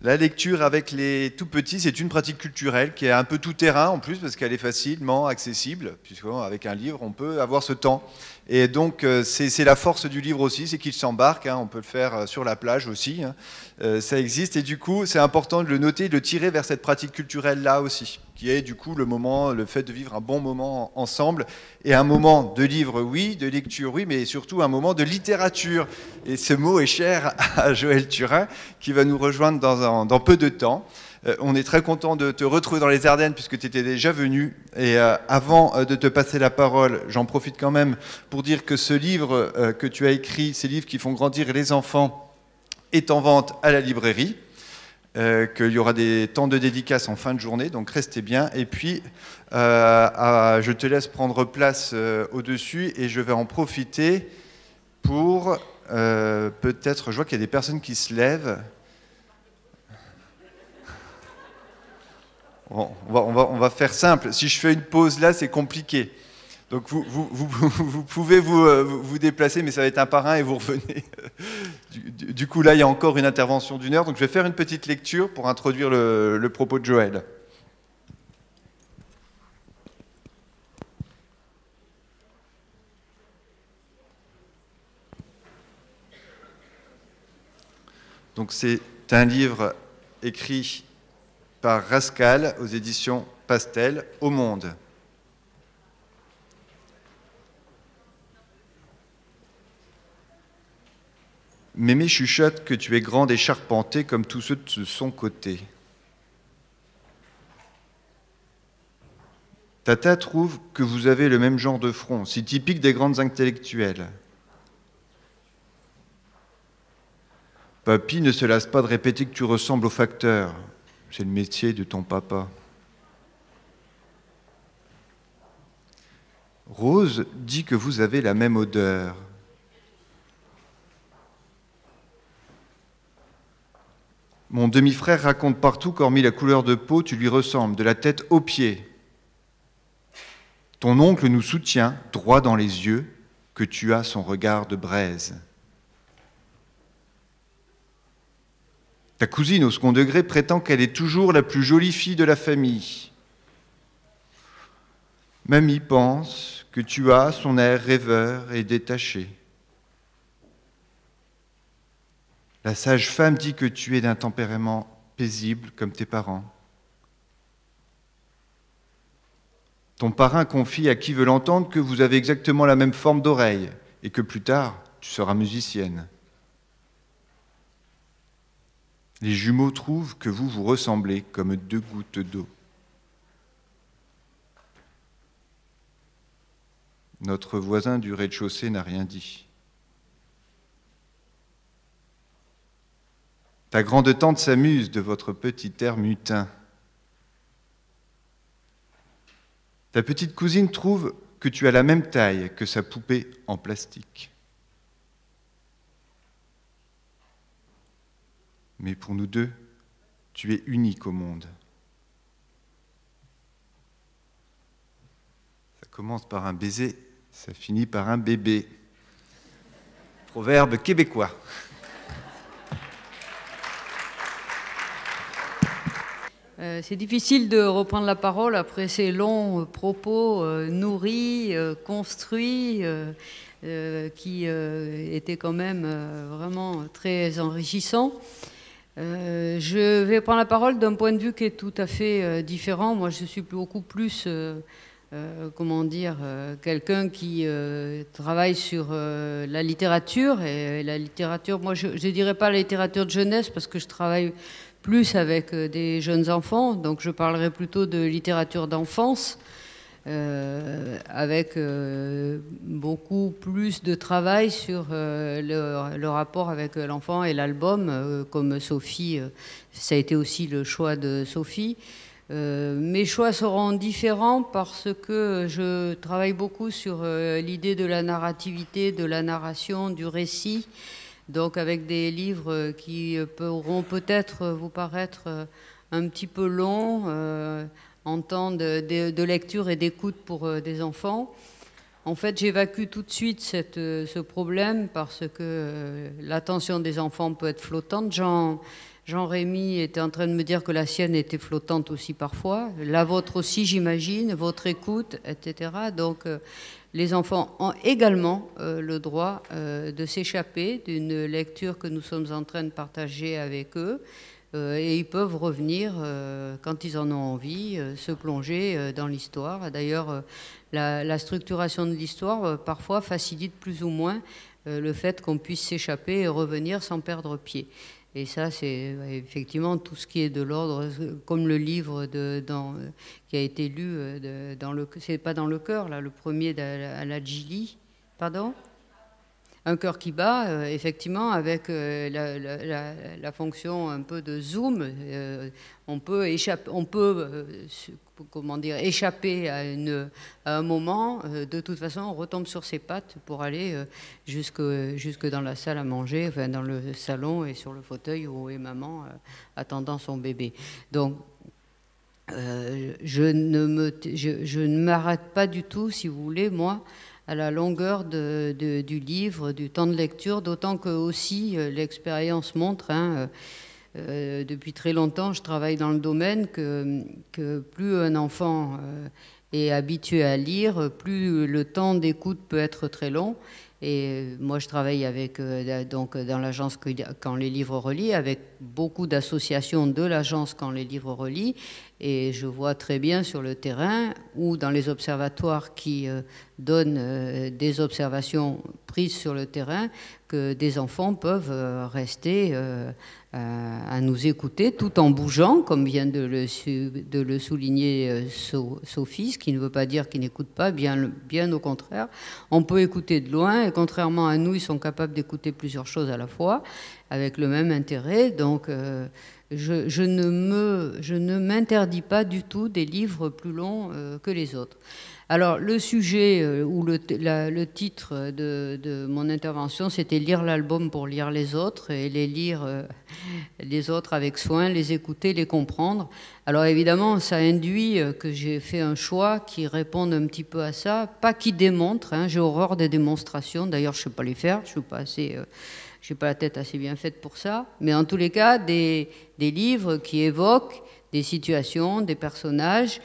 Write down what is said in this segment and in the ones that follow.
La lecture avec les tout petits, c'est une pratique culturelle qui est un peu tout terrain en plus parce qu'elle est facilement accessible, puisqu'avec un livre, on peut avoir ce temps. Et donc, c'est la force du livre aussi, c'est qu'il s'embarque, hein, on peut le faire sur la plage aussi, hein, ça existe. Et du coup, c'est important de le noter, de le tirer vers cette pratique culturelle-là aussi, qui est du coup le moment, le fait de vivre un bon moment ensemble, et un moment de livre, oui, de lecture, oui, mais surtout un moment de littérature. Et ce mot est cher à Joël Turin, qui va nous rejoindre dans peu de temps. On est très content de te retrouver dans les Ardennes puisque tu étais déjà venu. Et avant de te passer la parole, j'en profite quand même pour dire que ce livre que tu as écrit, ces livres qui font grandir les enfants, est en vente à la librairie. Qu'il y aura des temps de dédicace en fin de journée, donc restez bien. Et puis, je te laisse prendre place au-dessus et je vais en profiter pour peut-être, je vois qu'il y a des personnes qui se lèvent. On va faire simple. Si je fais une pause là, c'est compliqué. Donc vous pouvez vous déplacer, mais ça va être un par un et vous revenez. Du coup, là, il y a encore une intervention d'1 heure. Donc je vais faire une petite lecture pour introduire le propos de Joël. Donc c'est un livre écrit par Rascal aux éditions Pastel, Au Monde. Mémé chuchote que tu es grande et charpentée comme tous ceux de son côté. Tata trouve que vous avez le même genre de front, si typique des grandes intellectuelles. Papy ne se lasse pas de répéter que tu ressembles au facteur. C'est le métier de ton papa. Rose dit que vous avez la même odeur. Mon demi-frère raconte partout qu'hormis la couleur de peau, tu lui ressembles, de la tête aux pieds. Ton oncle nous soutient, droit dans les yeux, que tu as son regard de braise. Ta cousine au second degré prétend qu'elle est toujours la plus jolie fille de la famille. Mamie pense que tu as son air rêveur et détaché. La sage-femme dit que tu es d'un tempérament paisible comme tes parents. Ton parrain confie à qui veut l'entendre que vous avez exactement la même forme d'oreille et que plus tard, tu seras musicienne. Les jumeaux trouvent que vous vous ressemblez comme 2 gouttes d'eau. Notre voisin du rez-de-chaussée n'a rien dit. Ta grande-tante s'amuse de votre petit air mutin. Ta petite cousine trouve que tu as la même taille que sa poupée en plastique. Mais pour nous deux, tu es unique au monde. Ça commence par un baiser, ça finit par un bébé. Proverbe québécois. C'est difficile de reprendre la parole après ces longs propos nourris, construits, qui étaient quand même vraiment très enrichissants. Je vais prendre la parole d'un point de vue qui est tout à fait différent. Moi, je suis beaucoup plus, comment dire, quelqu'un qui travaille sur la littérature. Et la littérature, moi, je ne dirais pas la littérature de jeunesse parce que je travaille plus avec des jeunes enfants. Donc, je parlerai plutôt de littérature d'enfance. Avec beaucoup plus de travail sur le rapport avec l'enfant et l'album, comme Sophie, ça a été aussi le choix de Sophie. Mes choix seront différents parce que je travaille beaucoup sur l'idée de la narrativité, de la narration, du récit, donc avec des livres qui pourront peut-être vous paraître un petit peu longs, en temps de lecture et d'écoute pour des enfants. En fait, j'évacue tout de suite ce problème parce que l'attention des enfants peut être flottante. Jean-Rémy était en train de me dire que la sienne était flottante aussi parfois, la vôtre aussi j'imagine, votre écoute, etc. Donc les enfants ont également le droit de s'échapper d'une lecture que nous sommes en train de partager avec eux, et ils peuvent revenir quand ils en ont envie, se plonger dans l'histoire. D'ailleurs, la structuration de l'histoire parfois facilite plus ou moins le fait qu'on puisse s'échapper et revenir sans perdre pied. Et ça, c'est effectivement tout ce qui est de l'ordre, comme le livre qui a été lu, c'est pas dans le cœur, là, le premier à la Gili, pardon ? Un cœur qui bat, effectivement, avec la fonction un peu de zoom, on peut échapper à un moment. De toute façon, on retombe sur ses pattes pour aller jusque dans la salle à manger, enfin dans le salon et sur le fauteuil où est maman attendant son bébé. Donc, je ne m'arrête pas du tout, si vous voulez, moi, à la longueur du livre, du temps de lecture, d'autant que aussi l'expérience montre, depuis très longtemps, je travaille dans le domaine, que plus un enfant est habitué à lire, plus le temps d'écoute peut être très long. Et moi, je travaille donc dans l'agence Quand les livres relient, avec beaucoup d'associations de l'agence Quand les livres relient. Et je vois très bien sur le terrain ou dans les observatoires qui donnent des observations prises sur le terrain que des enfants peuvent rester à nous écouter tout en bougeant, comme vient de le souligner Sophie, ce qui ne veut pas dire qu'ils n'écoutent pas, bien au contraire. On peut écouter de loin et contrairement à nous, ils sont capables d'écouter plusieurs choses à la fois avec le même intérêt. Donc, je ne m'interdis pas du tout des livres plus longs que les autres. Alors, le sujet ou le titre de mon intervention, c'était « Lire l'album pour lire les autres » et les lire les autres avec soin, les écouter, les comprendre. Alors, évidemment, ça induit que j'ai fait un choix qui réponde un petit peu à ça, pas qui démontre, j'ai horreur des démonstrations, d'ailleurs, je ne sais pas les faire, je suis pas assez... je n'ai pas la tête assez bien faite pour ça, mais en tous les cas, des livres qui évoquent des situations, des personnages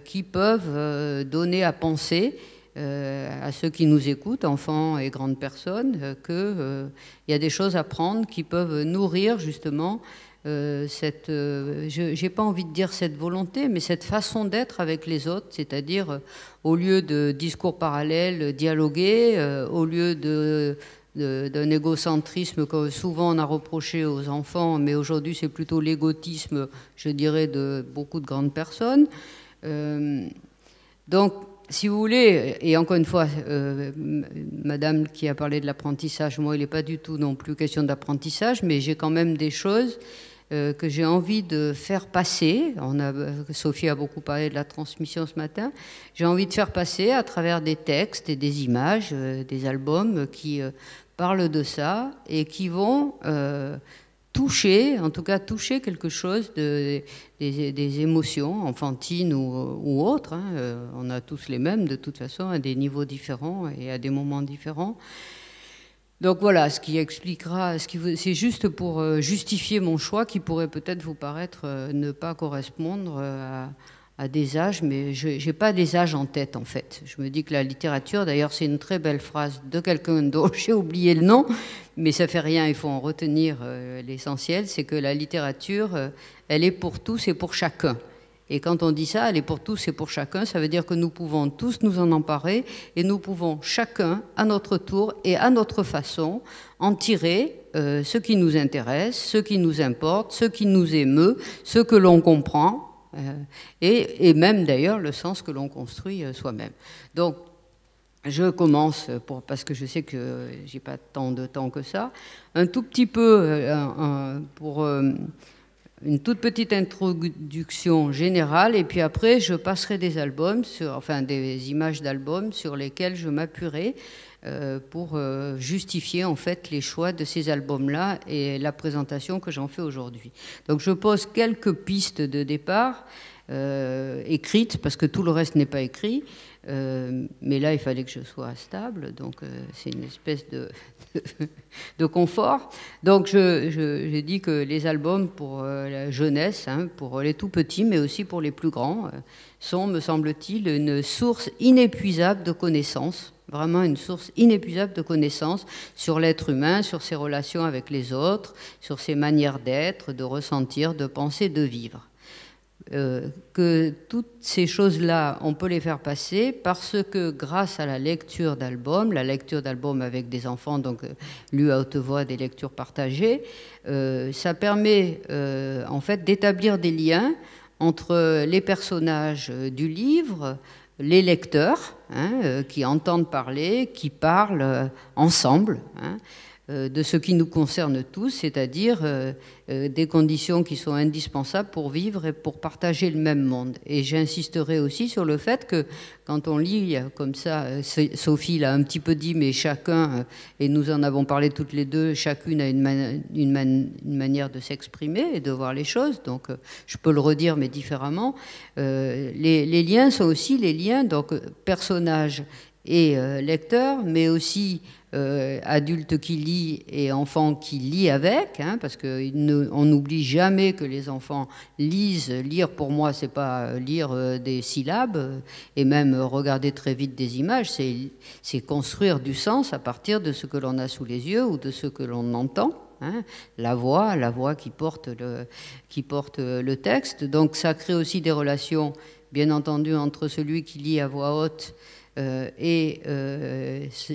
qui peuvent donner à penser à ceux qui nous écoutent, enfants et grandes personnes, qu'il y a des choses à prendre qui peuvent nourrir justement je n'ai pas envie de dire cette volonté, mais cette façon d'être avec les autres, c'est-à-dire au lieu de discours parallèles, dialoguer, au lieu d'un égocentrisme que souvent on a reproché aux enfants, mais aujourd'hui c'est plutôt l'égotisme, je dirais, de beaucoup de grandes personnes. Donc, si vous voulez, et encore une fois, madame qui a parlé de l'apprentissage, moi il n'est pas du tout non plus question d'apprentissage, mais j'ai quand même des choses que j'ai envie de faire passer. Sophie a beaucoup parlé de la transmission ce matin. J'ai envie de faire passer à travers des textes et des images, des albums qui parlent de ça et qui vont toucher, en tout cas toucher quelque chose des émotions enfantines ou autres. On a tous les mêmes de toute façon à des niveaux différents et à des moments différents. Donc voilà, ce qui expliquera, c'est juste pour justifier mon choix qui pourrait peut-être vous paraître ne pas correspondre à des âges, mais je n'ai pas des âges en tête en fait. Je me dis que la littérature, d'ailleurs c'est une très belle phrase de quelqu'un dont j'ai oublié le nom, mais ça fait rien, il faut en retenir l'essentiel, c'est que la littérature, elle est pour tous et pour chacun. Et quand on dit ça, elle est pour tous et pour chacun, ça veut dire que nous pouvons tous nous en emparer et nous pouvons chacun, à notre tour et à notre façon, en tirer ce qui nous intéresse, ce qui nous importe, ce qui nous émeut, ce que l'on comprend, et même d'ailleurs le sens que l'on construit soi-même. Donc, je commence, parce que je sais que je n'ai pas tant de temps que ça, un tout petit peu pour... une toute petite introduction générale, et puis après je passerai des albums, des images d'albums sur lesquelles je m'appuierai pour justifier en fait les choix de ces albums-là et la présentation que j'en fais aujourd'hui. Donc je pose quelques pistes de départ écrite, parce que tout le reste n'est pas écrit. Mais là, il fallait que je sois stable, donc c'est une espèce de confort. Donc, j'ai dit que les albums pour la jeunesse, hein, pour les tout petits, mais aussi pour les plus grands, sont, me semble-t-il, une source inépuisable de connaissances, vraiment une source inépuisable de connaissances sur l'être humain, sur ses relations avec les autres, sur ses manières d'être, de ressentir, de penser, de vivre. Que toutes ces choses-là, on peut les faire passer parce que grâce à la lecture d'albums avec des enfants, donc lus à haute voix, des lectures partagées, ça permet en fait d'établir des liens entre les personnages du livre, les lecteurs, hein, qui entendent parler, qui parlent ensemble, hein, de ce qui nous concerne tous, c'est-à-dire des conditions qui sont indispensables pour vivre et pour partager le même monde. Et j'insisterai aussi sur le fait que quand on lit comme ça, Sophie l'a un petit peu dit, mais chacun, et nous en avons parlé toutes les deux, chacune a une manière de s'exprimer et de voir les choses, donc je peux le redire mais différemment. Les liens sont aussi les liens, donc personnages et lecteurs, mais aussi adultes qui lit et enfants qui lit avec, hein, parce qu'on n'oublie jamais que les enfants lisent. Lire, pour moi, c'est pas lire des syllabes et même regarder très vite des images, c'est construire du sens à partir de ce que l'on a sous les yeux ou de ce que l'on entend. Hein, la voix qui porte le texte. Donc ça crée aussi des relations, bien entendu, entre celui qui lit à voix haute et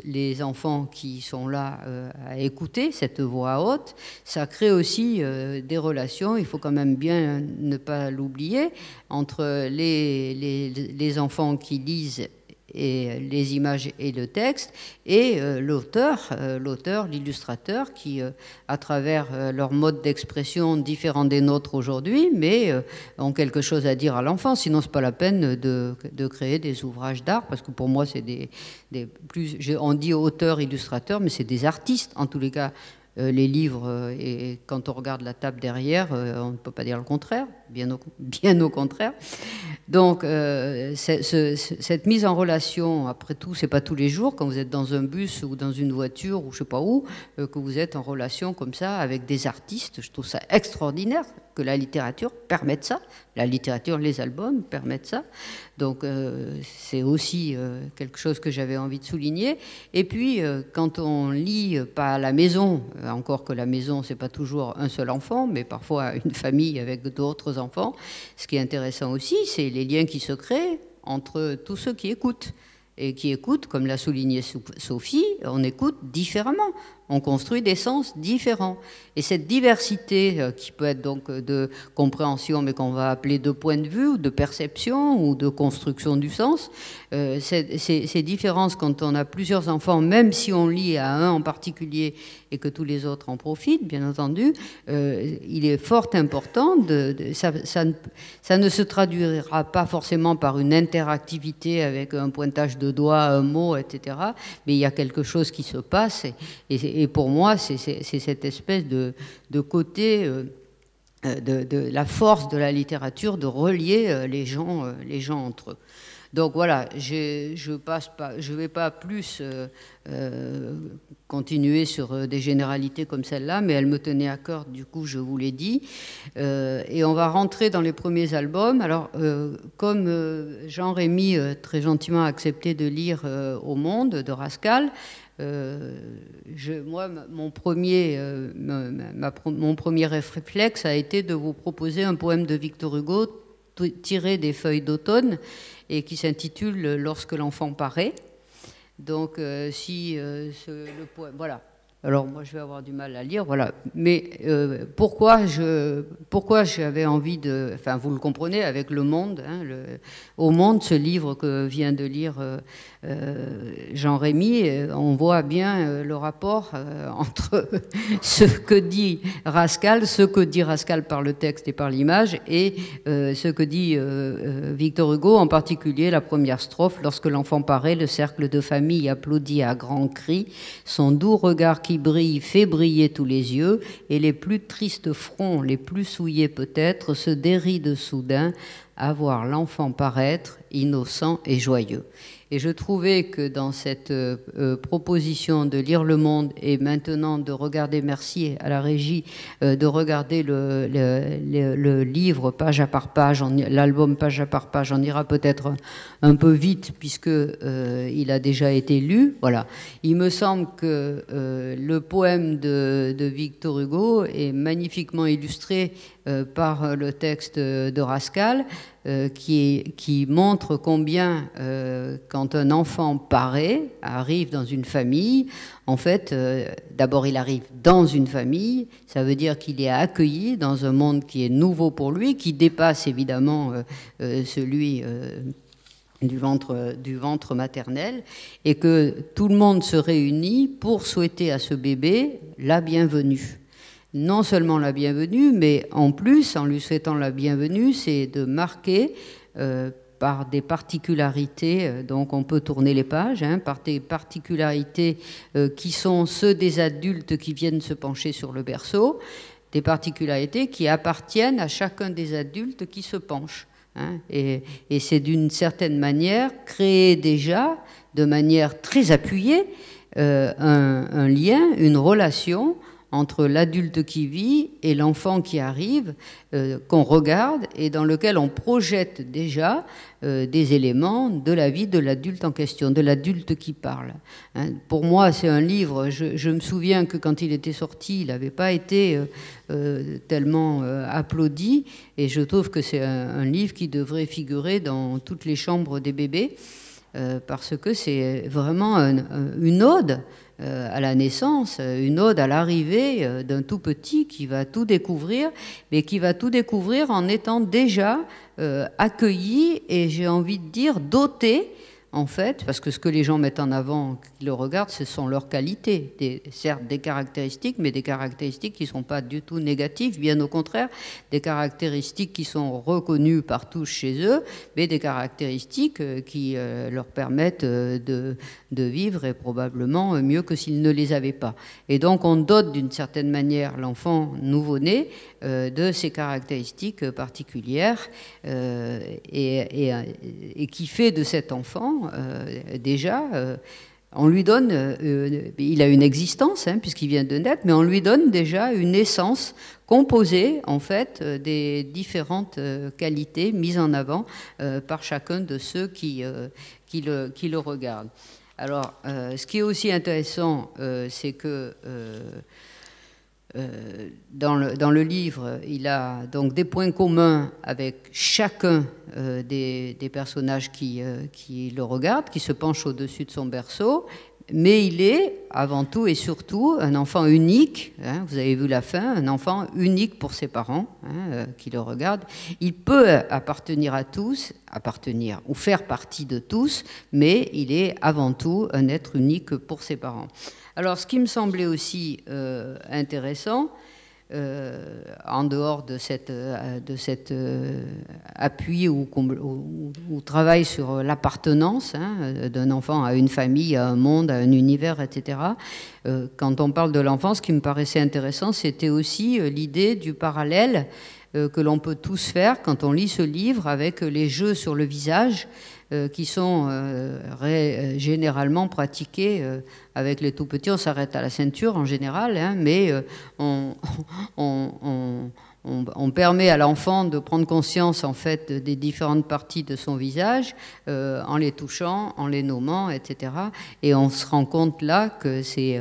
les enfants qui sont là à écouter cette voix haute. Ça crée aussi des relations, il faut quand même bien ne pas l'oublier, entre les enfants qui lisent et les images et le texte, et l'auteur, l'illustrateur, qui, à travers leur mode d'expression différent des nôtres aujourd'hui, mais ont quelque chose à dire à l'enfant. Sinon, c'est pas la peine de créer des ouvrages d'art, parce que pour moi, c'est on dit auteur, illustrateur, mais c'est des artistes, en tous les cas. Les livres, et quand on regarde la table derrière, on ne peut pas dire le contraire, bien au contraire. Donc, cette mise en relation, après tout, c'est pas tous les jours, quand vous êtes dans un bus ou dans une voiture ou je sais pas où, que vous êtes en relation comme ça avec des artistes. Je trouve ça extraordinaire que la littérature permette ça. La littérature, les albums permettent ça. Donc, c'est aussi quelque chose que j'avais envie de souligner. Et puis, quand on lit, pas à la maison, encore que la maison, c'est pas toujours un seul enfant, mais parfois une famille avec d'autres enfants, ce qui est intéressant aussi, c'est les liens qui se créent entre tous ceux qui écoutent. Et qui écoutent, comme l'a souligné Sophie, on écoute différemment. On construit des sens différents. Et cette diversité, qui peut être donc de compréhension, mais qu'on va appeler de point de vue, ou de perception, ou de construction du sens, ces différences, quand on a plusieurs enfants, même si on lit à un en particulier et que tous les autres en profitent, bien entendu, il est fort important, ça ne se traduira pas forcément par une interactivité avec un pointage de doigts, un mot, etc., mais il y a quelque chose qui se passe, et pour moi, c'est cette espèce de côté de la force de la littérature de relier les gens entre eux. Donc voilà, je vais pas plus continuer sur des généralités comme celle-là, mais elle me tenait à cœur, du coup je vous l'ai dit. Et on va rentrer dans les premiers albums. Alors, comme Jean-Rémy très gentiment a accepté de lire Au Monde de Rascal, moi, mon premier réflexe a été de vous proposer un poème de Victor Hugo tiré des Feuilles d'automne et qui s'intitule Lorsque l'enfant paraît. Donc, le poème, voilà. Alors moi je vais avoir du mal à lire, voilà. Mais pourquoi j'avais envie de, enfin vous le comprenez avec Le Monde, hein, Au Monde, ce livre que vient de lire Jean-Rémy, on voit bien le rapport entre ce que dit Rascal par le texte et par l'image, et ce que dit Victor Hugo, en particulier la première strophe: lorsque l'enfant paraît, le cercle de famille applaudit à grands cris, son doux regard qui brille fait briller tous les yeux, et les plus tristes fronts, les plus souillés peut-être, se dérident soudain à voir l'enfant paraître innocent et joyeux. Et je trouvais que dans cette proposition de lire Le Monde et maintenant de regarder, merci à la régie, de regarder le livre page à page, l'album page à page, on ira peut-être un peu vite puisque il a déjà été lu. Voilà. Il me semble que le poème de Victor Hugo est magnifiquement illustré par le texte de Rascal, qui montre combien, quand un enfant arrive dans une famille, en fait, d'abord il arrive dans une famille, ça veut dire qu'il est accueilli dans un monde qui est nouveau pour lui, qui dépasse évidemment celui du ventre maternel, et que tout le monde se réunit pour souhaiter à ce bébé la bienvenue. Non seulement la bienvenue, mais en plus, en lui souhaitant la bienvenue, c'est de marquer par des particularités, donc on peut tourner les pages, par des particularités qui sont ceux des adultes qui viennent se pencher sur le berceau, des particularités qui appartiennent à chacun des adultes qui se penchent. Et c'est d'une certaine manière créer déjà, de manière très appuyée, un lien, une relation entre l'adulte qui vit et l'enfant qui arrive, qu'on regarde et dans lequel on projette déjà des éléments de la vie de l'adulte en question, de l'adulte qui parle. Pour moi, c'est un livre, je me souviens que quand il était sorti, il n'avait pas été tellement applaudi, et je trouve que c'est un livre qui devrait figurer dans toutes les chambres des bébés, parce que c'est vraiment une ode à la naissance, une ode à l'arrivée d'un tout petit qui va tout découvrir, mais qui va tout découvrir en étant déjà accueilli et, j'ai envie de dire, doté, en fait, parce que ce que les gens mettent en avant, qui le regardent, ce sont leurs qualités, certes des caractéristiques, mais des caractéristiques qui ne sont pas du tout négatives, bien au contraire, des caractéristiques qui sont reconnues par tous chez eux, mais des caractéristiques qui leur permettent de vivre, et probablement mieux que s'ils ne les avaient pas. Et donc on dote d'une certaine manière l'enfant nouveau-né de ces caractéristiques particulières et qui fait de cet enfant déjà, on lui donne, il a une existence puisqu'il vient de naître, mais on lui donne déjà une essence composée en fait des différentes qualités mises en avant par chacun de ceux qui le regardent. Alors, ce qui est aussi intéressant, c'est que dans le livre, il a donc des points communs avec chacun des personnages qui le regardent, qui se penchent au-dessus de son berceau, mais il est avant tout et surtout un enfant unique, vous avez vu la fin, un enfant unique pour ses parents qui le regardent. Il peut appartenir à tous, ou faire partie de tous, mais il est avant tout un être unique pour ses parents. Alors, ce qui me semblait aussi intéressant, en dehors de cet appui ou travail sur l'appartenance d'un enfant à une famille, à un monde, à un univers, etc., quand on parle de l'enfance, ce qui me paraissait intéressant, c'était aussi l'idée du parallèle que l'on peut tous faire quand on lit ce livre avec les jeux sur le visage qui sont généralement pratiqués avec les tout-petits. On s'arrête à la ceinture en général, mais on permet à l'enfant de prendre conscience en fait des différentes parties de son visage en les touchant, en les nommant, etc. Et on se rend compte là que c'est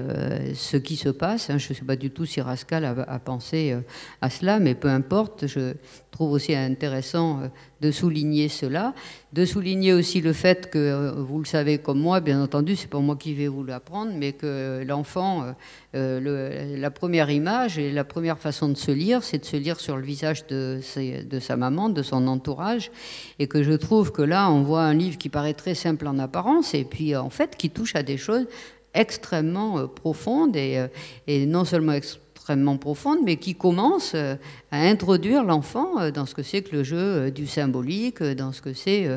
ce qui se passe. Je ne sais pas du tout si Rascal a pensé à cela, mais peu importe. Je trouve aussi intéressant de souligner cela, de souligner aussi le fait que, vous le savez comme moi, bien entendu, c'est pas moi qui vais vous l'apprendre, mais que l'enfant, la première image et la première façon de se lire, c'est de se lire sur le visage de sa maman, de son entourage, et que je trouve que là, on voit un livre qui paraît très simple en apparence, et puis en fait, qui touche à des choses extrêmement profondes, et non seulement extrêmement profonde, mais qui commence à introduire l'enfant dans ce que c'est que le jeu du symbolique, dans ce que c'est,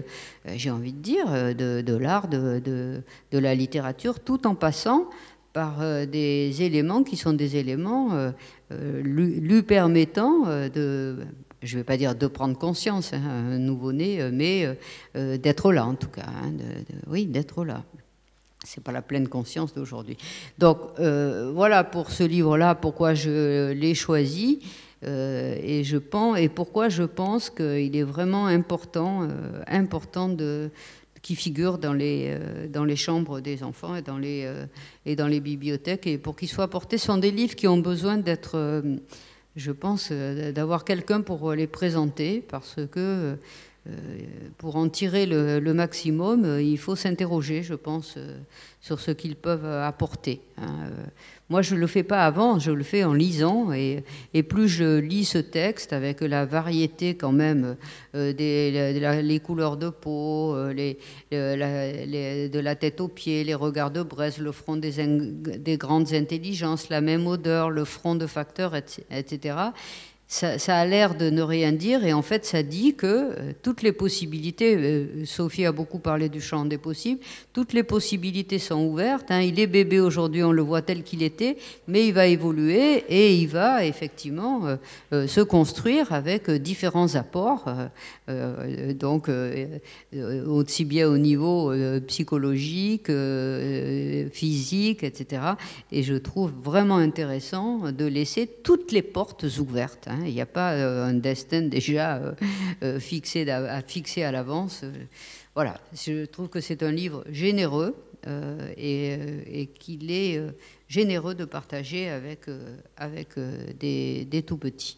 j'ai envie de dire, de l'art, de la littérature, tout en passant par des éléments qui sont des éléments lui permettant de je ne vais pas dire de prendre conscience, hein, un nouveau-né, mais d'être là en tout cas, hein, oui, d'être là. C'est pas la pleine conscience d'aujourd'hui. Donc voilà pour ce livre-là, pourquoi je l'ai choisi et pourquoi je pense qu'il est vraiment important qui figure dans les chambres des enfants et dans les bibliothèques, et pour qu'ils soient portés. Ce sont des livres qui ont besoin d'être, je pense, d'avoir quelqu'un pour les présenter, parce que pour en tirer le maximum, il faut s'interroger, je pense, sur ce qu'ils peuvent apporter. Moi, je ne le fais pas avant, je le fais en lisant, et plus je lis ce texte avec la variété quand même les couleurs de peau, de la tête aux pieds, les regards de Brest, le front des grandes intelligences, la même odeur, le front de facteurs, etc. Ça a l'air de ne rien dire, et en fait ça dit que toutes les possibilités, Sophie a beaucoup parlé du champ des possibles, toutes les possibilités sont ouvertes, hein. Il est bébé aujourd'hui, on le voit tel qu'il était, mais il va évoluer et il va effectivement se construire avec différents apports, donc aussi bien au niveau psychologique, physique, etc. Et je trouve vraiment intéressant de laisser toutes les portes ouvertes, hein. Il n'y a pas un destin déjà fixé à l'avance. Voilà, je trouve que c'est un livre généreux et qu'il est généreux de partager avec des tout-petits.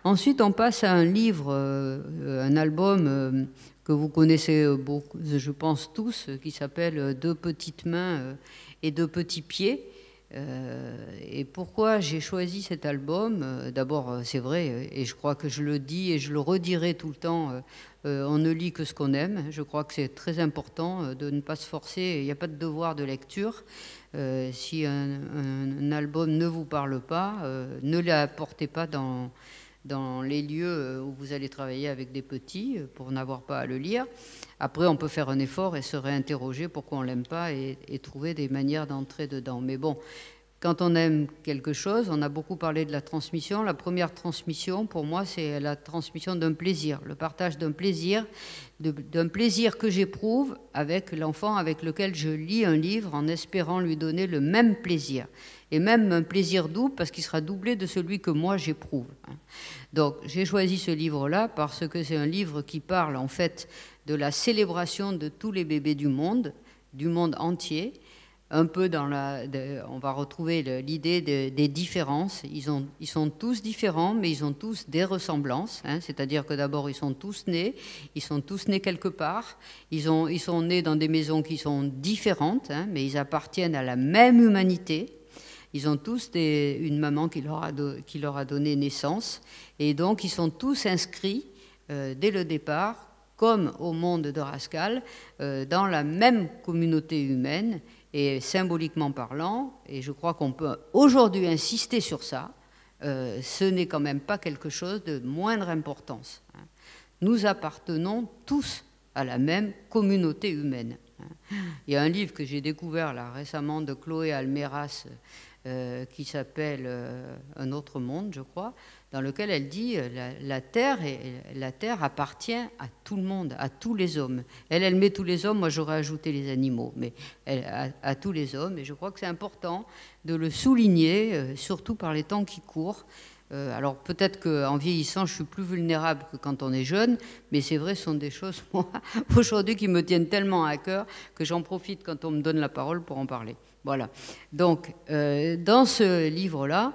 Ensuite, on passe à un livre, un album que vous connaissez beaucoup, je pense tous, qui s'appelle « Deux petites mains et deux petits pieds ». Et pourquoi j'ai choisi cet album? D'abord, c'est vrai, et je crois que je le dis et je le redirai tout le temps, on ne lit que ce qu'on aime. Je crois que c'est très important de ne pas se forcer, il n'y a pas de devoir de lecture. Si un album ne vous parle pas, ne l'apportez pas dans les lieux où vous allez travailler avec des petits pour n'avoir pas à le lire. Après, on peut faire un effort et se réinterroger pourquoi on ne l'aime pas et trouver des manières d'entrer dedans. Mais bon, quand on aime quelque chose, on a beaucoup parlé de la transmission. La première transmission, pour moi, c'est la transmission d'un plaisir, le partage d'un plaisir que j'éprouve avec l'enfant avec lequel je lis un livre en espérant lui donner le même plaisir. Et même un plaisir double parce qu'il sera doublé de celui que moi j'éprouve. Donc j'ai choisi ce livre-là parce que c'est un livre qui parle en fait de la célébration de tous les bébés du monde entier. Un peu on va retrouver l'idée des différences. Ils sont tous différents, mais ils ont tous des ressemblances. Hein, c'est-à-dire que d'abord, ils sont tous nés quelque part. Ils sont nés dans des maisons qui sont différentes, hein, mais ils appartiennent à la même humanité. Ils ont tous une maman qui leur a donné naissance. Et donc, ils sont tous inscrits dès le départ, comme au monde de Rascal, dans la même communauté humaine. Et symboliquement parlant, et je crois qu'on peut aujourd'hui insister sur ça, ce n'est quand même pas quelque chose de moindre importance. Nous appartenons tous à la même communauté humaine. Il y a un livre que j'ai découvert là récemment de Chloé Almeras qui s'appelle Un autre monde, je crois, dans lequel elle dit la terre appartient à tout le monde, à tous les hommes. Elle met tous les hommes, moi j'aurais ajouté les animaux, mais à tous les hommes. Et je crois que c'est important de le souligner, surtout par les temps qui courent. Alors peut-être qu'en vieillissant, je suis plus vulnérable que quand on est jeune, mais c'est vrai, ce sont des choses, moi, aujourd'hui, qui me tiennent tellement à cœur que j'en profite quand on me donne la parole pour en parler. Voilà. Donc, dans ce livre-là,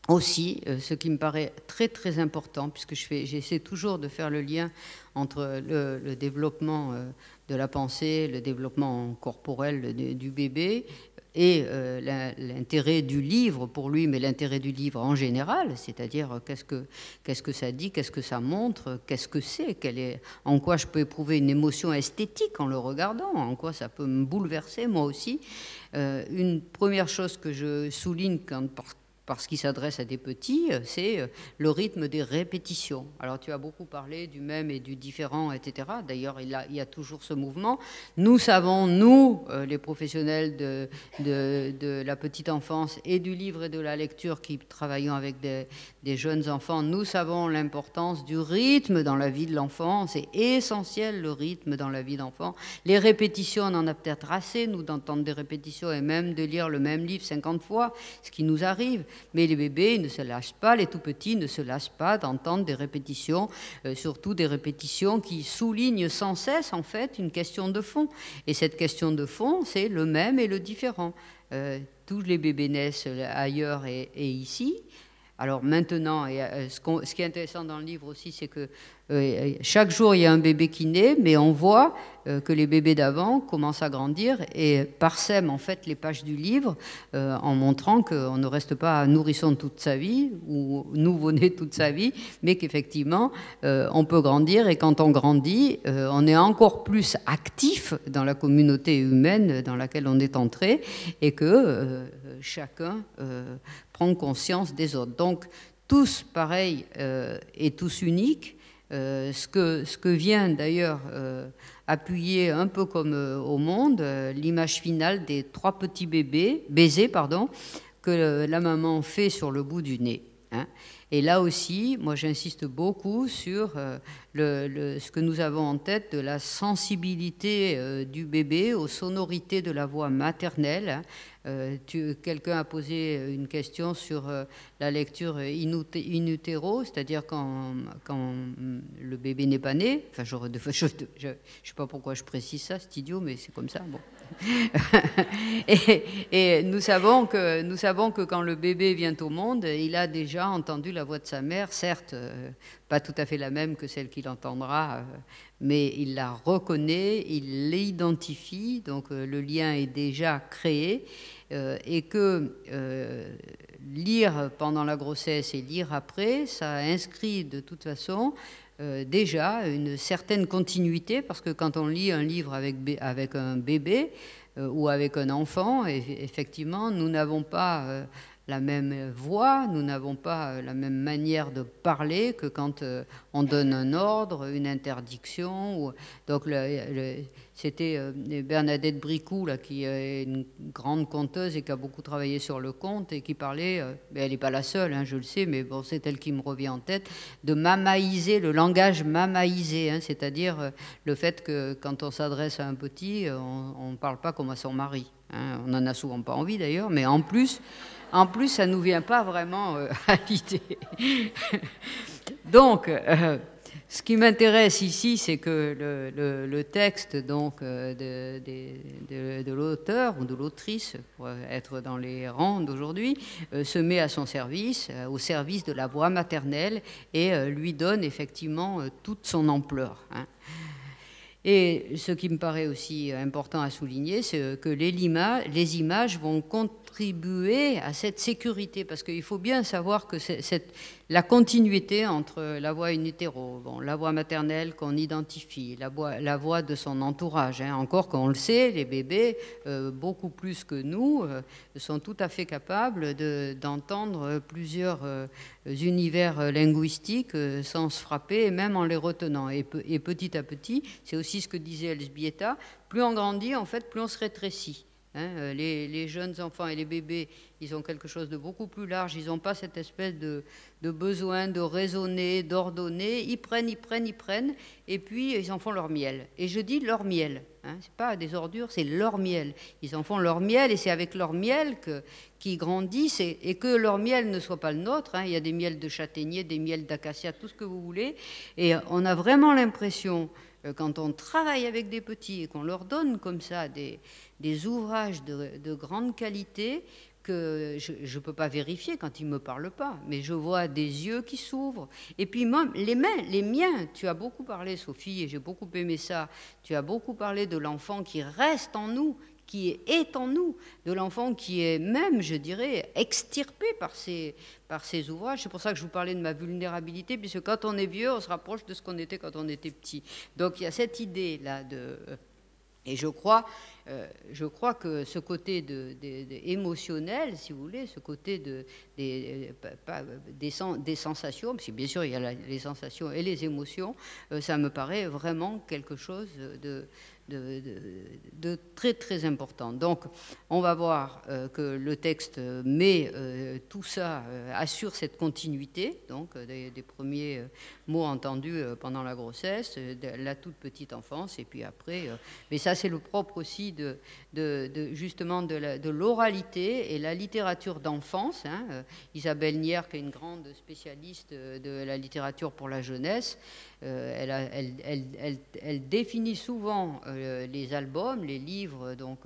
aussi, ce qui me paraît très très important, puisque j'essaie toujours de faire le lien entre le développement de la pensée, le développement corporel du bébé, et l'intérêt du livre pour lui, mais l'intérêt du livre en général, c'est-à-dire qu'est-ce que ça dit, qu'est-ce que ça montre, qu'est-ce que c'est, en quoi je peux éprouver une émotion esthétique en le regardant, en quoi ça peut me bouleverser moi aussi. Une première chose que je souligne parce qu'il s'adresse à des petits, c'est le rythme des répétitions. Alors tu as beaucoup parlé du même et du différent, etc. D'ailleurs, il y a toujours ce mouvement. Nous savons, nous, les professionnels de la petite enfance et du livre et de la lecture qui travaillons avec des des jeunes enfants, nous savons l'importance du rythme dans la vie de l'enfant. C'est essentiel, le rythme dans la vie d'enfant. Les répétitions, on en a peut-être assez, nous, d'entendre des répétitions et même de lire le même livre 50 fois, ce qui nous arrive. Mais les bébés, ils ne se lâchent pas, les tout-petits ne se lâchent pas d'entendre des répétitions, surtout des répétitions qui soulignent sans cesse, en fait, une question de fond. Et cette question de fond, c'est le même et le différent. Tous les bébés naissent ailleurs et ici. Alors maintenant, ce qui est intéressant dans le livre aussi, c'est que chaque jour, il y a un bébé qui naît, mais on voit que les bébés d'avant commencent à grandir et parsèment en fait les pages du livre en montrant qu'on ne reste pas nourrisson toute sa vie ou nouveau-né toute sa vie, mais qu'effectivement, on peut grandir et quand on grandit, on est encore plus actif dans la communauté humaine dans laquelle on est entré et que chacun prend conscience des autres. Donc, tous pareils et tous uniques. Ce que vient d'ailleurs appuyer un peu comme au monde l'image finale des 3 petits baisers que la maman fait sur le bout du nez. Hein. Et là aussi, moi j'insiste beaucoup sur ce que nous avons en tête de la sensibilité du bébé aux sonorités de la voix maternelle. Hein. Quelqu'un a posé une question sur la lecture in utero, c'est-à-dire quand le bébé n'est pas né. Enfin, je ne sais pas pourquoi je précise ça, c'est idiot, mais c'est comme ça. Bon. et nous savons que quand le bébé vient au monde, il a déjà entendu la voix de sa mère, certes pas tout à fait la même que celle qu'il entendra, mais il la reconnaît, il l'identifie, donc le lien est déjà créé, et que lire pendant la grossesse et lire après, ça inscrit de toute façon déjà une certaine continuité, parce que quand on lit un livre avec un bébé ou avec un enfant, effectivement, nous n'avons pas la même voix, nous n'avons pas la même manière de parler que quand on donne un ordre, une interdiction. Donc c'était Bernadette Bricou, là, qui est une grande conteuse et qui a beaucoup travaillé sur le conte et qui parlait, elle n'est pas la seule, hein, je le sais, mais bon, c'est elle qui me revient en tête, de mamaïser, le langage mamaïsé, hein, c'est-à-dire le fait que quand on s'adresse à un petit, on ne parle pas comme à son mari. Hein, on n'en a souvent pas envie d'ailleurs, mais en plus, ça ne nous vient pas vraiment à l'idée. Donc, ce qui m'intéresse ici, c'est que le texte donc, de l'auteur ou de l'autrice, pour être dans les rangs d'aujourd'hui, se met à son service, au service de la voix maternelle et lui donne effectivement toute son ampleur. Hein. Et ce qui me paraît aussi important à souligner, c'est que les images vont contribuer à cette sécurité, parce qu'il faut bien savoir que la continuité entre la voix in utero, la voix maternelle qu'on identifie, la voix de son entourage, hein, encore qu'on le sait, les bébés, beaucoup plus que nous, sont tout à fait capables d'entendre plusieurs univers linguistiques sans se frapper, même en les retenant. Et petit à petit, c'est aussi ce que disait Elzbieta, plus on grandit, en fait, plus on se rétrécit. Hein, les jeunes enfants et les bébés, ils ont quelque chose de beaucoup plus large, ils n'ont pas cette espèce de besoin de raisonner, d'ordonner, ils prennent, et puis ils en font leur miel. Et je dis leur miel, hein, c'est pas des ordures, c'est leur miel. Ils en font leur miel, et c'est avec leur miel qu'ils grandissent, et que leur miel ne soit pas le nôtre, hein. Il y a des miels de châtaignier, des miels d'acacia, tout ce que vous voulez, et on a vraiment l'impression, quand on travaille avec des petits et qu'on leur donne comme ça des ouvrages de grande qualité, que je ne peux pas vérifier quand ils ne me parlent pas, mais je vois des yeux qui s'ouvrent. Et puis même, les miens, tu as beaucoup parlé, Sophie, et j'ai beaucoup aimé ça, tu as beaucoup parlé de l'enfant qui reste en nous, qui est en nous, de l'enfant qui est même, je dirais, extirpé par ces ouvrages. C'est pour ça que je vous parlais de ma vulnérabilité, puisque quand on est vieux, on se rapproche de ce qu'on était quand on était petit. Donc il y a cette idée-là et je crois je crois que ce côté émotionnel, si vous voulez, ce côté des sensations, parce que bien sûr il y a les sensations et les émotions, ça me paraît vraiment quelque chose de très très important. Donc on va voir que le texte met tout ça, assure cette continuité, donc des premiers mots entendus pendant la grossesse, de la toute petite enfance, et puis après, mais ça c'est le propre aussi justement de l'oralité et la littérature d'enfance, hein. Isabelle Nier, qui est une grande spécialiste de la littérature pour la jeunesse, elle définit souvent les albums, les livres donc,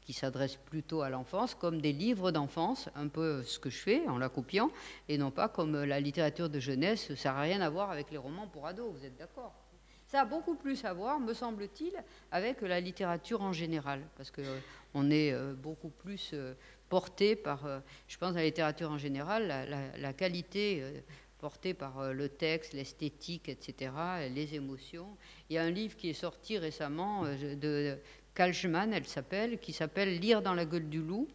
qui s'adressent plutôt à l'enfance comme des livres d'enfance, un peu ce que je fais en la copiant, et non pas comme la littérature de jeunesse. Ça n'a rien à voir avec les romans pour ados, vous êtes d'accord? Ça a beaucoup plus à voir, me semble-t-il, avec la littérature en général, parce qu'on est beaucoup plus porté par, je pense, la littérature en général, la qualité portée par le texte, l'esthétique, etc., les émotions. Il y a un livre qui est sorti récemment de Kalchman, elle s'appelle, qui s'appelle « Lire dans la gueule du loup ».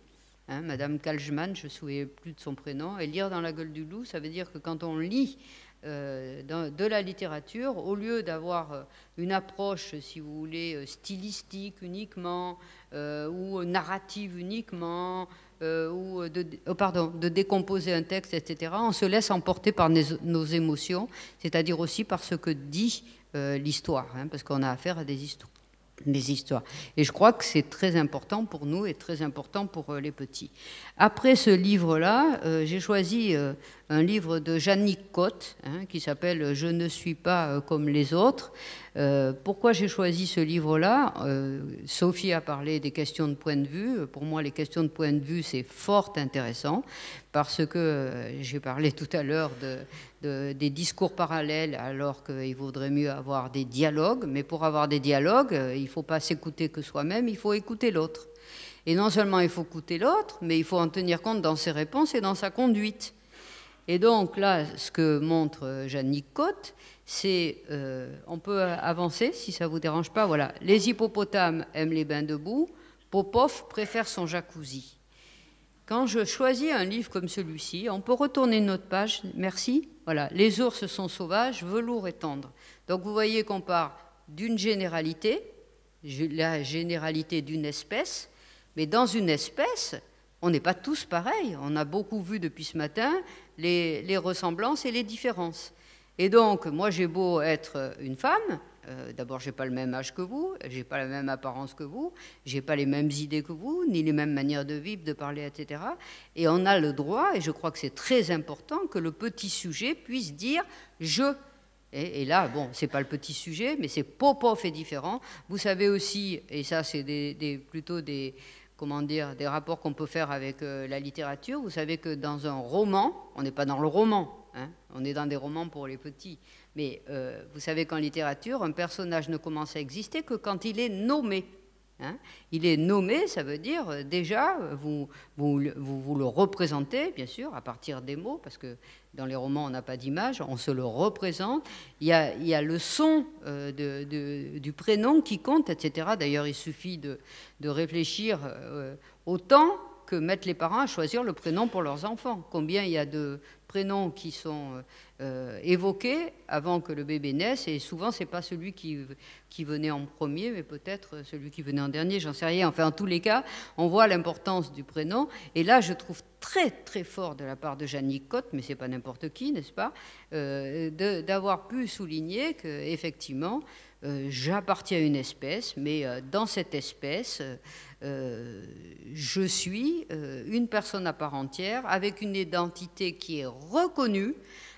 Hein, Madame Kalchman, je ne me souviens plus de son prénom. Et lire dans la gueule du loup, ça veut dire que quand on lit de la littérature, au lieu d'avoir une approche, si vous voulez, stylistique uniquement, ou narrative uniquement, ou de décomposer un texte, etc., on se laisse emporter par nos émotions, c'est-à-dire aussi par ce que dit l'histoire, hein, parce qu'on a affaire à des histoires. Et je crois que c'est très important pour nous et très important pour les petits. Après ce livre-là, j'ai choisi un livre de Jannick Cott, hein, qui s'appelle « Je ne suis pas comme les autres ». Pourquoi j'ai choisi ce livre-là? Sophie a parlé des questions de point de vue. Pour moi, les questions de point de vue, c'est fort intéressant, parce que j'ai parlé tout à l'heure des discours parallèles, alors qu'il vaudrait mieux avoir des dialogues. Mais pour avoir des dialogues, il ne faut pas s'écouter que soi-même, il faut écouter l'autre. Et non seulement il faut écouter l'autre, mais il faut en tenir compte dans ses réponses et dans sa conduite. Et donc là, ce que montre Jannick Cott, c'est, on peut avancer si ça ne vous dérange pas, voilà, les hippopotames aiment les bains debout, Popov préfère son jacuzzi. Quand je choisis un livre comme celui-ci, on peut retourner notre page, merci, voilà, les ours sont sauvages, velours et tendre. Donc vous voyez qu'on part d'une généralité, la généralité d'une espèce, mais dans une espèce, on n'est pas tous pareils. On a beaucoup vu depuis ce matin les ressemblances et les différences. Et donc, moi, j'ai beau être une femme, d'abord, je n'ai pas le même âge que vous, je n'ai pas la même apparence que vous, je n'ai pas les mêmes idées que vous, ni les mêmes manières de vivre, de parler, etc. Et on a le droit, et je crois que c'est très important, que le petit sujet puisse dire « je ». Et là, bon, ce n'est pas le petit sujet, mais c'est Popov est différent. Vous savez aussi, et ça, c'est plutôt des rapports qu'on peut faire avec la littérature. Vous savez que dans un roman, on n'est pas dans le roman, hein, on est dans des romans pour les petits, mais vous savez qu'en littérature, un personnage ne commence à exister que quand il est nommé. Hein. Il est nommé, ça veut dire déjà, vous le représentez, bien sûr, à partir des mots, parce que dans les romans, on n'a pas d'image, on se le représente. Il y a le son du prénom qui compte, etc. D'ailleurs, il suffit de réfléchir au temps que mettent les parents à choisir le prénom pour leurs enfants. Combien il y a de prénoms qui sont évoqués avant que le bébé naisse, et souvent, ce n'est pas celui qui venait en premier, mais peut-être celui qui venait en dernier, j'en sais rien. Enfin, en tous les cas, on voit l'importance du prénom. Et là, je trouve très, très fort de la part de Jannick Cott, mais ce n'est pas n'importe qui, n'est-ce pas, d'avoir pu souligner qu'effectivement, j'appartiens à une espèce, mais dans cette espèce, je suis une personne à part entière, avec une identité qui est reconnue,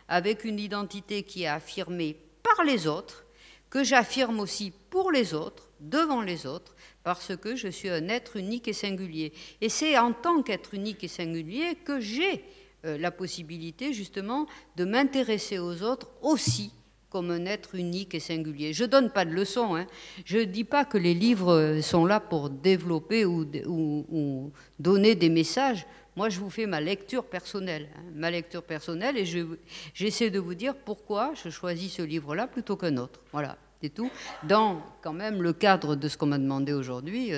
avec une identité qui est affirmée par les autres, que j'affirme aussi pour les autres, devant les autres, parce que je suis un être unique et singulier. Et c'est en tant qu'être unique et singulier que j'ai la possibilité justement de m'intéresser aux autres aussi comme un être unique et singulier. Je ne donne pas de leçons, hein. Je ne dis pas que les livres sont là pour développer ou donner des messages. Moi, je vous fais ma lecture personnelle, hein, ma lecture personnelle, et j'essaie de vous dire pourquoi je choisis ce livre-là plutôt qu'un autre. Voilà. et tout, dans quand même le cadre de ce qu'on m'a demandé aujourd'hui.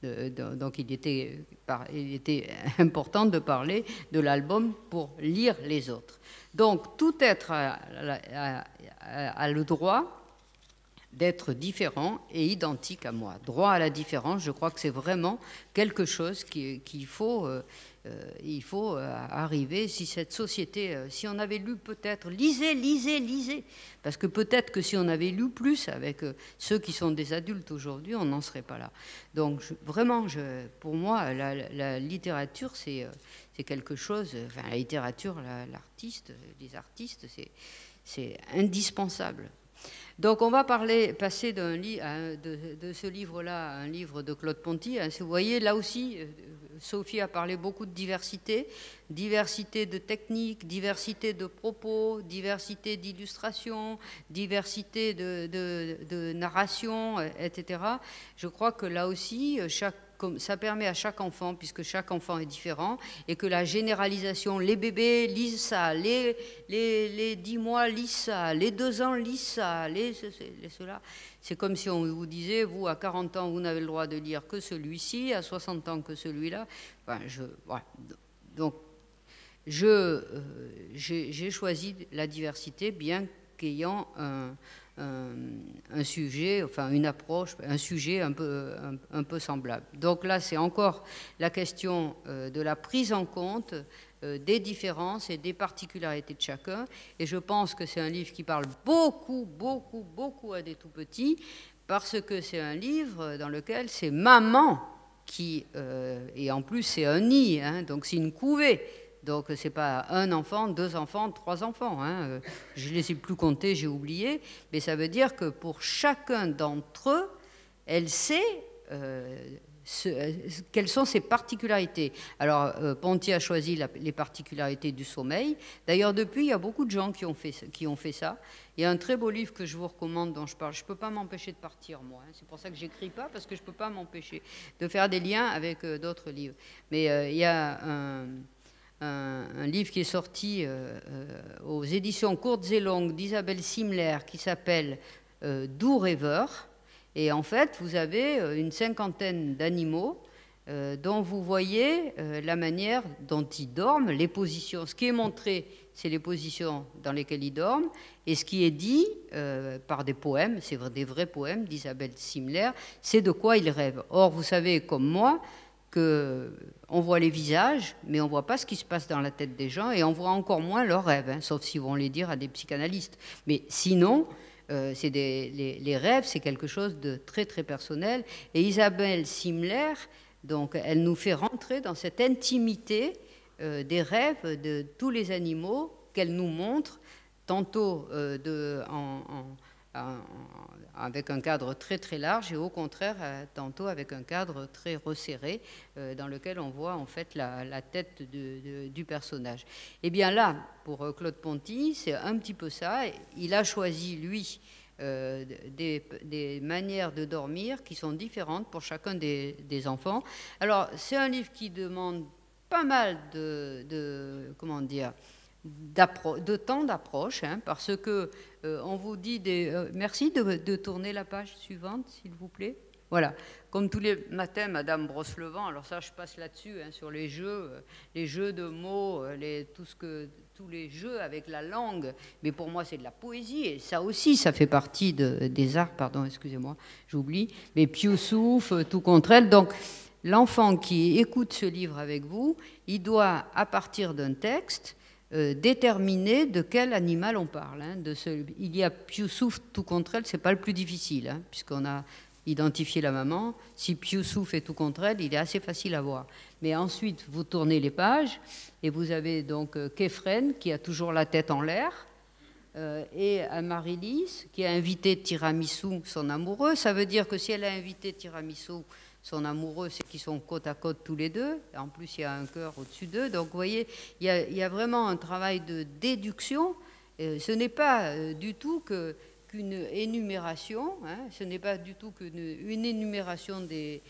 Donc il était important de parler de l'album pour lire les autres. Donc tout être a le droit d'être différent et identique à moi. Droit à la différence, je crois que c'est vraiment quelque chose qu'il faut, arriver. Si cette société, si on avait lu peut-être, lisez, parce que peut-être que si on avait lu plus avec ceux qui sont des adultes aujourd'hui, on n'en serait pas là. Donc vraiment, pour moi, la littérature, c'est quelque chose, enfin la littérature, les artistes, c'est indispensable. Donc on va passer de ce livre-là à un livre de Claude Ponty. Vous voyez, là aussi, Sophie a parlé beaucoup de diversité de techniques, diversité de propos, diversité d'illustrations, diversité de narration, etc. Je crois que là aussi, ça permet à chaque enfant, puisque chaque enfant est différent, et que la généralisation, les bébés lisent ça, les 10 mois lisent ça, les 2 ans lisent ça, cela. C'est comme si on vous disait, vous, à 40 ans, vous n'avez le droit de lire que celui-ci, à 60 ans que celui-là. Enfin, voilà. Donc, j'ai choisi la diversité, bien qu'ayant un sujet, enfin une approche, un sujet un peu semblable. Donc là, c'est encore la question de la prise en compte des différences et des particularités de chacun. Et je pense que c'est un livre qui parle beaucoup à des tout-petits, parce que c'est un livre dans lequel c'est maman qui... et en plus, c'est un nid, hein, donc c'est une couvée. Donc, ce n'est pas un enfant, 2 enfants, 3 enfants. Hein. Je ne les ai plus comptés, j'ai oublié. Mais ça veut dire que pour chacun d'entre eux, elle sait quelles sont ses particularités. Alors, Ponty a choisi les particularités du sommeil. D'ailleurs, depuis, il y a beaucoup de gens qui ont fait ça. Il y a un très beau livre que je vous recommande, dont je parle. Je ne peux pas m'empêcher de partir, moi. Hein. C'est pour ça que je n'écris pas, parce que je ne peux pas m'empêcher de faire des liens avec d'autres livres. Mais il y a un livre qui est sorti aux éditions Courtes et Longues d'Isabelle Simler qui s'appelle Doux rêveur. Et en fait, vous avez une 50aine d'animaux dont vous voyez la manière dont ils dorment, les positions. Ce qui est montré, c'est les positions dans lesquelles ils dorment. Et ce qui est dit par des poèmes, c'est des vrais poèmes d'Isabelle Simler, c'est de quoi ils rêvent. Or, vous savez, comme moi, qu'on voit les visages, mais on ne voit pas ce qui se passe dans la tête des gens, et on voit encore moins leurs rêves, hein, sauf s'ils vont les dire à des psychanalystes. Mais sinon, les rêves, c'est quelque chose de très, très personnel. Et Isabelle Simler, donc, elle nous fait rentrer dans cette intimité des rêves de tous les animaux qu'elle nous montre, tantôt avec un cadre très très large et au contraire tantôt avec un cadre très resserré dans lequel on voit en fait la tête du personnage. Et bien là, pour Claude Ponty, c'est un petit peu ça. Il a choisi, lui, des manières de dormir qui sont différentes pour chacun des enfants. Alors, c'est un livre qui demande pas mal comment dire, de temps d'approche, hein, parce que on vous dit merci de tourner la page suivante, s'il vous plaît. Voilà, comme tous les matins, Madame Brosse-le-Vent, alors ça, je passe là-dessus, hein, sur les jeux de mots, tous les jeux avec la langue, mais pour moi, c'est de la poésie, et ça aussi, ça fait partie des arts, pardon, excusez-moi, j'oublie, mais Pioussouf, tout contre elle, donc l'enfant qui écoute ce livre avec vous, il doit, à partir d'un texte, déterminer de quel animal on parle. Hein, il y a Pioussouf tout contre elle, c'est pas le plus difficile, hein, puisqu'on a identifié la maman. Si Pioussouf est tout contre elle, il est assez facile à voir. Mais ensuite, vous tournez les pages et vous avez donc Képhren qui a toujours la tête en l'air et Amaryllis qui a invité Tiramisu, son amoureux. Ça veut dire que si elle a invité Tiramisu, son amoureux, c'est qu'ils sont côte à côte tous les deux. En plus, il y a un cœur au-dessus d'eux. Donc, vous voyez, il y a vraiment un travail de déduction. Ce n'est pas du tout que qu'une énumération, hein, ce n'est pas du tout qu'une énumération des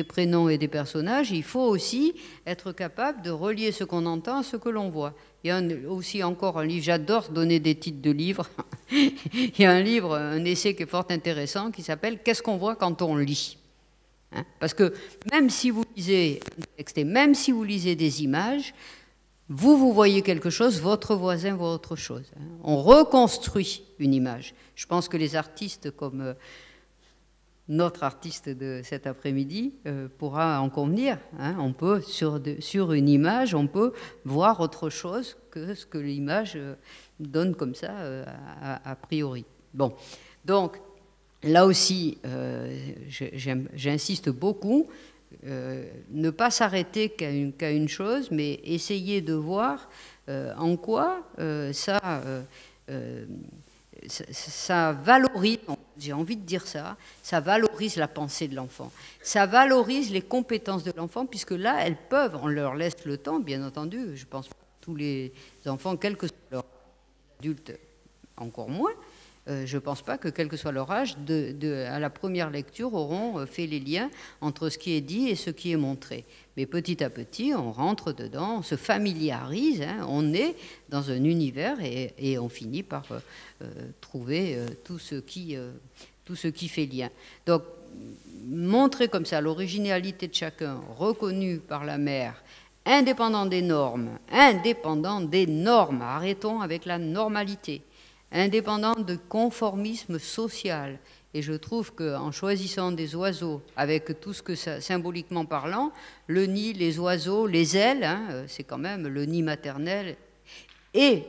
prénoms et des personnages, il faut aussi être capable de relier ce qu'on entend à ce que l'on voit. Il y a aussi encore un livre, j'adore donner des titres de livres, il y a un livre, un essai qui est fort intéressant qui s'appelle « Qu'est-ce qu'on voit quand on lit ?» hein, parce que même si vous lisez un texte et même si vous lisez des images, vous voyez quelque chose, votre voisin voit autre chose. Hein. On reconstruit une image. Je pense que les artistes comme notre artiste de cet après-midi pourra en convenir. Hein. On peut, sur une image, on peut voir autre chose que ce que l'image donne comme ça a priori. Bon, donc là aussi, j'insiste beaucoup. Ne pas s'arrêter qu'à une chose, mais essayer de voir en quoi ça valorise, j'ai envie de dire ça valorise la pensée de l'enfant, ça valorise les compétences de l'enfant, puisque là, elles peuvent, on leur laisse le temps, bien entendu, je pense pas que tous les enfants, quel que soit leur adulte, encore moins, je ne pense pas que, quel que soit leur âge, à la première lecture, auront fait les liens entre ce qui est dit et ce qui est montré. Mais petit à petit, on rentre dedans, on se familiarise, hein, on est dans un univers et on finit par trouver tout ce qui fait lien. Donc, montrer comme ça l'originalité de chacun, reconnue par la mère, indépendant des normes, arrêtons avec la normalité, indépendant de conformisme social. Et je trouve qu'en choisissant des oiseaux, avec tout ce que ça, symboliquement parlant, le nid, les oiseaux, les ailes, hein, c'est quand même le nid maternel. Et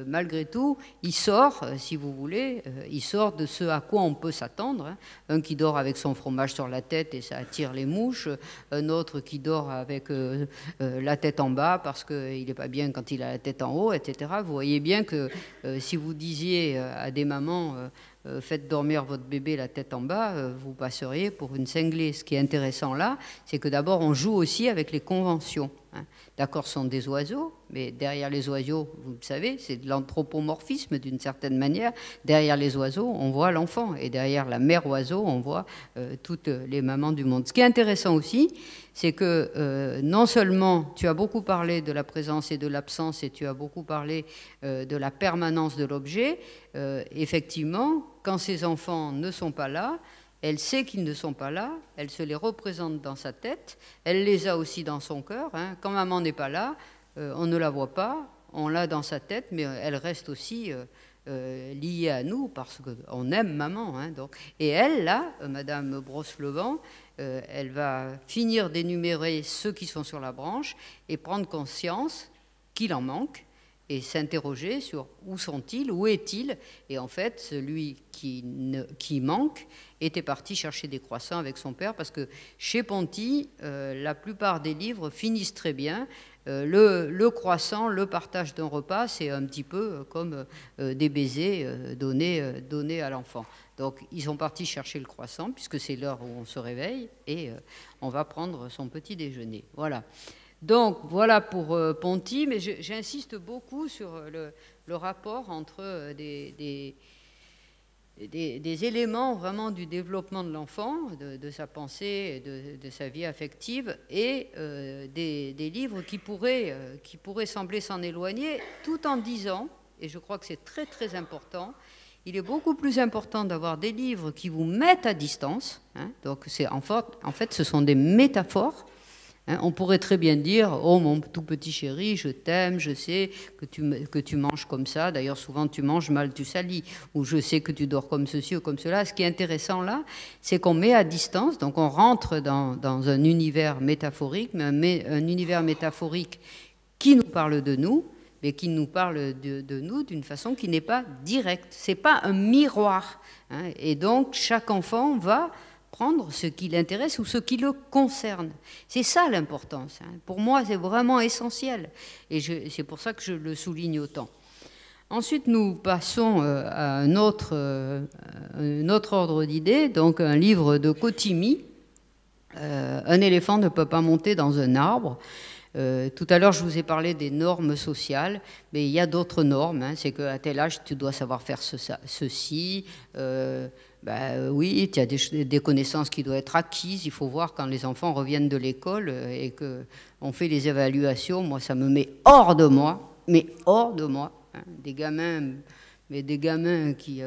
malgré tout, il sort, si vous voulez, il sort de ce à quoi on peut s'attendre. Hein. Un qui dort avec son fromage sur la tête et ça attire les mouches. Un autre qui dort avec la tête en bas parce qu'il n'est pas bien quand il a la tête en haut, etc. Vous voyez bien que si vous disiez à des mamans faites dormir votre bébé la tête en bas, vous passeriez pour une cinglée. Ce qui est intéressant là, c'est que d'abord on joue aussi avec les conventions. Hein. D'accord, ce sont des oiseaux, mais derrière les oiseaux, vous le savez, c'est de l'anthropomorphisme d'une certaine manière. Derrière les oiseaux, on voit l'enfant, et derrière la mère oiseau, on voit toutes les mamans du monde. Ce qui est intéressant aussi, c'est que non seulement tu as beaucoup parlé de la présence et de l'absence, et tu as beaucoup parlé de la permanence de l'objet, effectivement, quand ces enfants ne sont pas là, elle sait qu'ils ne sont pas là, elle se les représente dans sa tête, elle les a aussi dans son cœur. Hein. Quand maman n'est pas là, on ne la voit pas, on l'a dans sa tête, mais elle reste aussi liée à nous parce qu'on aime maman. Hein, donc. Et elle, là, Madame Brosse-Levent, elle va finir d'énumérer ceux qui sont sur la branche et prendre conscience qu'il en manque et s'interroger sur où sont-ils, où est-il. Et en fait, celui qui manque était parti chercher des croissants avec son père, parce que chez Ponty, la plupart des livres finissent très bien. Le croissant, le partage d'un repas, c'est un petit peu comme des baisers donnés à l'enfant. Donc, ils sont partis chercher le croissant, puisque c'est l'heure où on se réveille, et on va prendre son petit déjeuner. Voilà. Donc, voilà pour Ponty, mais j'insiste beaucoup sur le rapport entre des éléments vraiment du développement de l'enfant, de sa pensée, de sa vie affective, et des livres qui pourraient sembler s'en éloigner, tout en disant, et je crois que c'est très très important, il est beaucoup plus important d'avoir des livres qui vous mettent à distance. Hein, donc en fait, ce sont des métaphores. Hein, on pourrait très bien dire « Oh, mon tout petit chéri, je t'aime, je sais que tu manges comme ça. D'ailleurs, souvent, tu manges mal, tu salis. » Ou « Je sais que tu dors comme ceci ou comme cela. » Ce qui est intéressant là, c'est qu'on met à distance, donc on rentre dans un univers métaphorique, mais un univers métaphorique qui nous parle de nous, mais qui nous parle de nous d'une façon qui n'est pas directe. Ce n'est pas un miroir. Hein, et donc, chaque enfant va prendre ce qui l'intéresse ou ce qui le concerne. C'est ça l'importance. Hein. Pour moi, c'est vraiment essentiel. Et c'est pour ça que je le souligne autant. Ensuite, nous passons à un autre ordre d'idées, donc un livre de Kotimi, Un éléphant ne peut pas monter dans un arbre. Tout à l'heure, je vous ai parlé des normes sociales, mais il y a d'autres normes. Hein. C'est qu'à tel âge, tu dois savoir faire ceci. Oui, tu as des connaissances qui doivent être acquises. Il faut voir quand les enfants reviennent de l'école et qu'on fait les évaluations. Moi, ça me met hors de moi, mais hors de moi. Hein. Des gamins qui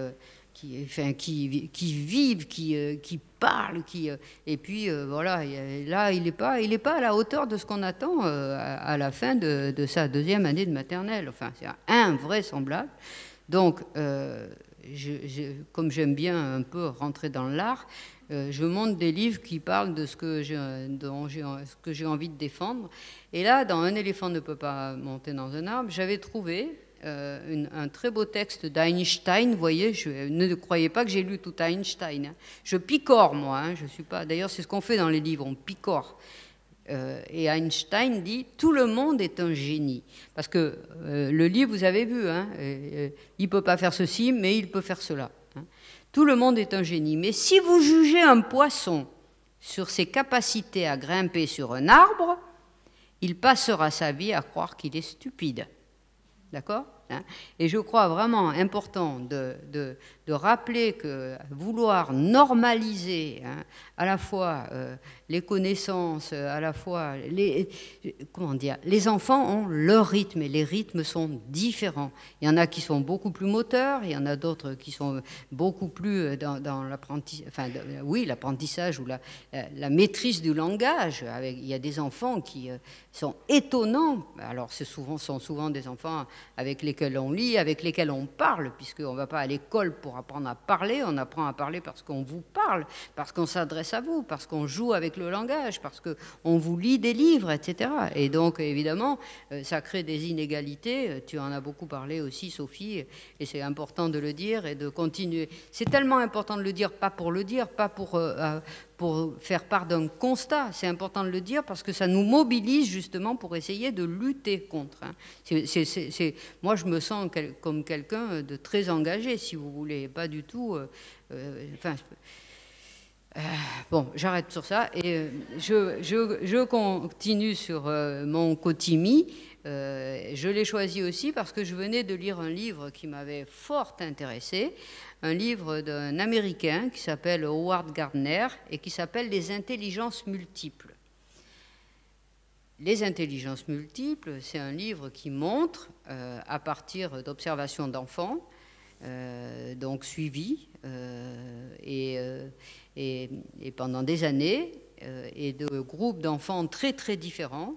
vivent, qui parlent, et puis voilà, là il n'est pas à la hauteur de ce qu'on attend à la fin de sa deuxième année de maternelle. Enfin, c'est invraisemblable. Donc, comme j'aime bien un peu rentrer dans l'art, je montre des livres qui parlent de ce que j'ai envie de défendre. Et là, dans Un éléphant ne peut pas monter dans un arbre, j'avais trouvé un très beau texte d'Einstein. Vous voyez, ne croyez pas que j'ai lu tout Einstein. Hein. Je picore, moi. Hein, je suis pas. D'ailleurs, c'est ce qu'on fait dans les livres, on picore. Et Einstein dit « Tout le monde est un génie ». Parce que le livre, vous avez vu, hein, il ne peut pas faire ceci, mais il peut faire cela. Hein. Tout le monde est un génie. Mais si vous jugez un poisson sur ses capacités à grimper sur un arbre, il passera sa vie à croire qu'il est stupide. D'accord ? Et je crois vraiment important de rappeler que vouloir normaliser à la fois les connaissances, à la fois les enfants ont leur rythme et les rythmes sont différents. Il y en a qui sont beaucoup plus moteurs, il y en a d'autres qui sont beaucoup plus dans l'apprentissage ou la maîtrise du langage. Il y a des enfants qui sont étonnants. Alors sont souvent des enfants avec lesquels on lit, avec lesquels on parle, puisqu'on ne va pas à l'école pour apprendre à parler, on apprend à parler parce qu'on vous parle, parce qu'on s'adresse à vous, parce qu'on joue avec le langage, parce qu'on vous lit des livres, etc. Et donc, évidemment, ça crée des inégalités. Tu en as beaucoup parlé aussi, Sophie, et c'est important de le dire et de continuer. C'est tellement important de le dire, pas pour le dire, pas pour faire part d'un constat. C'est important de le dire parce que ça nous mobilise justement pour essayer de lutter contre. Hein. Moi, je me sens comme quelqu'un de très engagé, si vous voulez, pas du tout... bon, j'arrête sur ça et je continue sur mon Kotimi. Je l'ai choisi aussi parce que je venais de lire un livre qui m'avait fort intéressé, un livre d'un Américain qui s'appelle Howard Gardner et qui s'appelle « Les intelligences multiples ». Les intelligences multiples, c'est un livre qui montre, à partir d'observations d'enfants, donc suivies, et pendant des années, et de groupes d'enfants très très différents,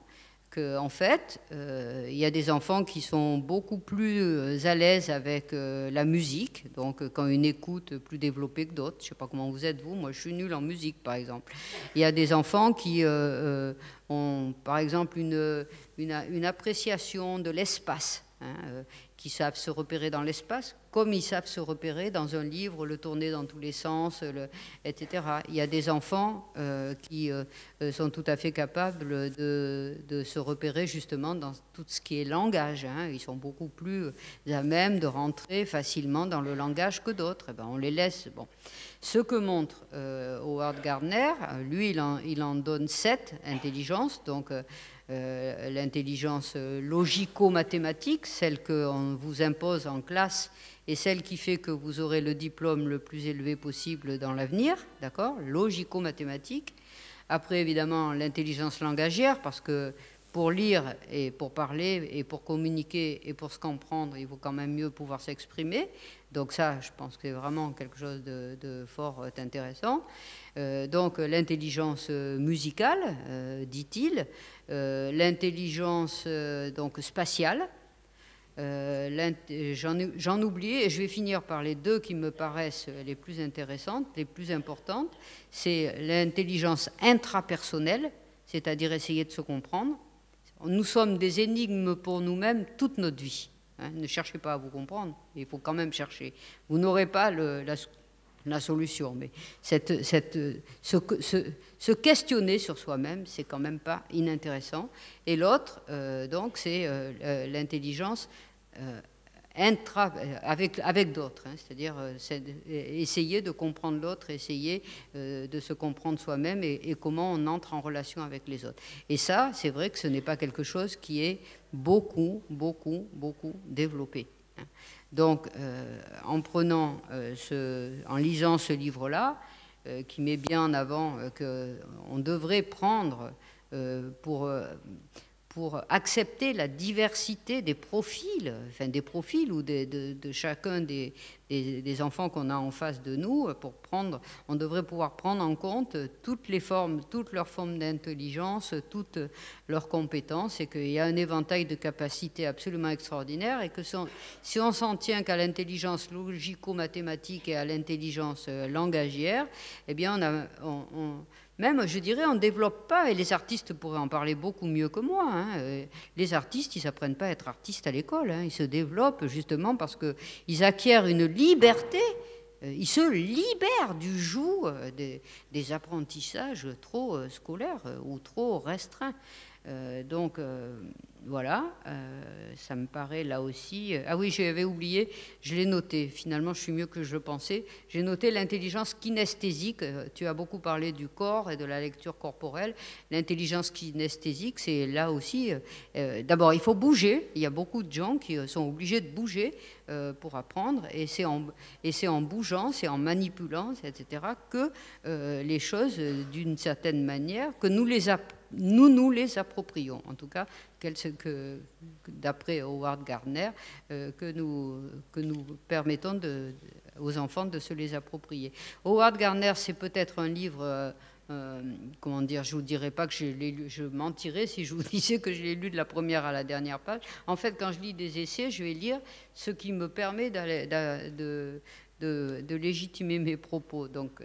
qu'en fait, il y a des enfants qui sont beaucoup plus à l'aise avec la musique, donc quand une écoute plus développée que d'autres. Je ne sais pas comment vous êtes, vous, moi je suis nulle en musique, par exemple. Il y a des enfants qui ont, par exemple, une appréciation de l'espace, hein, qui savent se repérer dans l'espace, comme ils savent se repérer dans un livre, le tourner dans tous les sens, etc. Il y a des enfants qui sont tout à fait capables de se repérer justement dans tout ce qui est langage. Hein. Ils sont beaucoup plus à même de rentrer facilement dans le langage que d'autres. Eh ben, on les laisse. Bon. Ce que montre Howard Gardner, lui, il en donne 7 intelligences, donc l'intelligence logico-mathématique, celle qu'on vous impose en classe et celle qui fait que vous aurez le diplôme le plus élevé possible dans l'avenir, d'accord, logico-mathématique. Après, évidemment, l'intelligence langagière, parce que pour lire et pour parler et pour communiquer et pour se comprendre, il faut quand même mieux pouvoir s'exprimer. Donc ça, je pense que c'est vraiment quelque chose de fort intéressant. Donc l'intelligence musicale, dit-il, l'intelligence donc spatiale. J'en oublie et je vais finir par les 2 qui me paraissent les plus intéressantes, les plus importantes. C'est l'intelligence intrapersonnelle, c'est-à-dire essayer de se comprendre. Nous sommes des énigmes pour nous-mêmes toute notre vie. Hein, ne cherchez pas à vous comprendre, il faut quand même chercher. Vous n'aurez pas la solution, mais se questionner sur soi-même, c'est quand même pas inintéressant. Et l'autre, donc, c'est l'intelligence avec d'autres, hein, c'est-à-dire essayer de comprendre l'autre, essayer de se comprendre soi-même et comment on entre en relation avec les autres. Et ça, c'est vrai que ce n'est pas quelque chose qui est beaucoup développé. Hein. Donc, en lisant ce livre-là, qui met bien en avant qu'on devrait prendre pour accepter la diversité des profils, enfin des profils ou de chacun des enfants qu'on a en face de nous, on devrait pouvoir prendre en compte toutes leurs formes d'intelligence, toutes leurs compétences, et qu'il y a un éventail de capacités absolument extraordinaires, et que si on s'en tient qu'à l'intelligence logico-mathématique et à l'intelligence langagière, eh bien même, je dirais, on ne développe pas, et les artistes pourraient en parler beaucoup mieux que moi. Hein. Les artistes, ils ne s'apprennent pas à être artistes à l'école. Hein. Ils se développent justement parce qu'ils acquièrent une liberté. Ils se libèrent du joug des apprentissages trop scolaires ou trop restreints. Donc, voilà, ça me paraît là aussi... Ah oui, j'avais oublié, je l'ai noté, finalement je suis mieux que je le pensais. J'ai noté l'intelligence kinesthésique. Tu as beaucoup parlé du corps et de la lecture corporelle. L'intelligence kinesthésique, c'est là aussi... D'abord, il faut bouger. Il y a beaucoup de gens qui sont obligés de bouger pour apprendre. Et c'est en bougeant, c'est en manipulant, etc., que les choses, d'une certaine manière, que nous les approprions, en tout cas, d'après Howard Gardner, que nous permettons aux enfants de se les approprier. Howard Gardner, c'est peut-être un livre, comment dire, je ne vous dirais pas que je l'ai lu, je mentirais si je vous disais que je l'ai lu de la première à la dernière page. En fait, quand je lis des essais, je vais lire ce qui me permet de légitimer mes propos. Donc,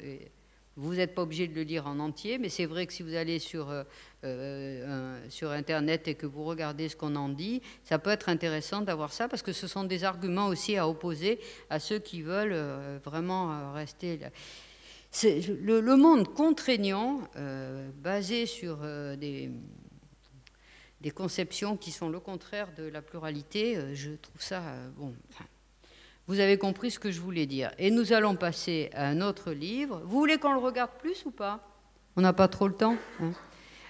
vous n'êtes pas obligé de le lire en entier, mais c'est vrai que si vous allez sur Internet et que vous regardez ce qu'on en dit, ça peut être intéressant d'avoir ça, parce que ce sont des arguments aussi à opposer à ceux qui veulent vraiment rester là. Le monde contraignant, basé sur des conceptions qui sont le contraire de la pluralité, je trouve ça... bon. Enfin, vous avez compris ce que je voulais dire. Et nous allons passer à un autre livre. Vous voulez qu'on le regarde plus ou pas? On n'a pas trop le temps, hein.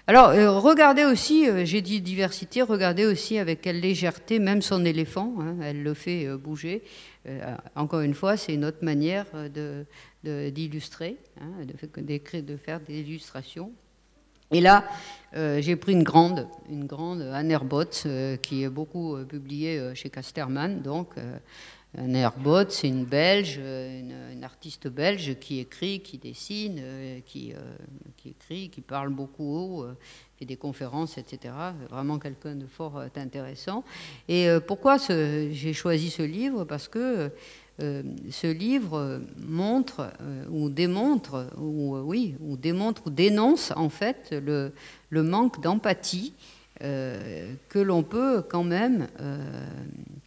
Alors, regardez aussi, j'ai dit diversité, regardez aussi avec quelle légèreté, même son éléphant, hein, elle le fait bouger. Encore une fois, c'est une autre manière d'illustrer, hein, de faire des illustrations. Et là, j'ai pris une grande Anne Herbots, qui est beaucoup publiée chez Casterman, donc... Anne Herbots, c'est une Belge, une artiste belge qui écrit, qui dessine, qui écrit, qui parle beaucoup, fait des conférences, etc. Vraiment quelqu'un de fort intéressant. Et pourquoi j'ai choisi ce livre? Parce que ce livre montre ou démontre, ou dénonce en fait le manque d'empathie que l'on peut quand même,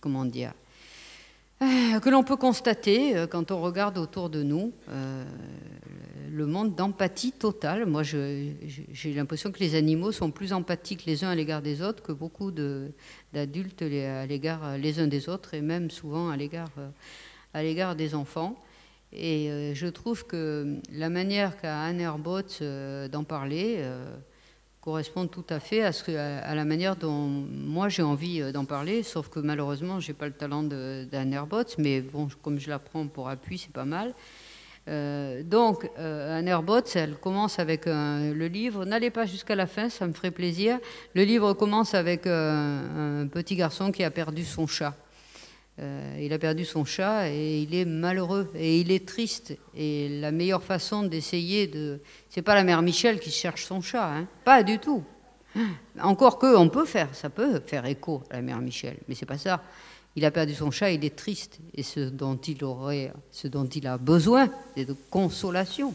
comment dire, que l'on peut constater quand on regarde autour de nous, le monde d'empathie totale. Moi, j'ai l'impression que les animaux sont plus empathiques les uns à l'égard des autres que beaucoup d'adultes à l'égard les uns des autres, et même souvent à l'égard des enfants. Et je trouve que la manière qu'a Anne Herbots d'en parler correspond tout à fait à la manière dont moi j'ai envie d'en parler, sauf que malheureusement j'ai pas le talent d'Anne Herbots, mais bon, comme je la prends pour appui, c'est pas mal. Donc Anne Herbots, elle commence avec le livre, n'allez pas jusqu'à la fin, ça me ferait plaisir. Le livre commence avec un petit garçon qui a perdu son chat. Il a perdu son chat et il est malheureux et il est triste. Et la meilleure façon d'essayer c'est pas la mère Michel qui cherche son chat, hein, pas du tout. Encore que ça peut faire écho à la mère Michel, mais c'est pas ça. Il a perdu son chat, il est triste. Et ce dont il a besoin, c'est de consolation.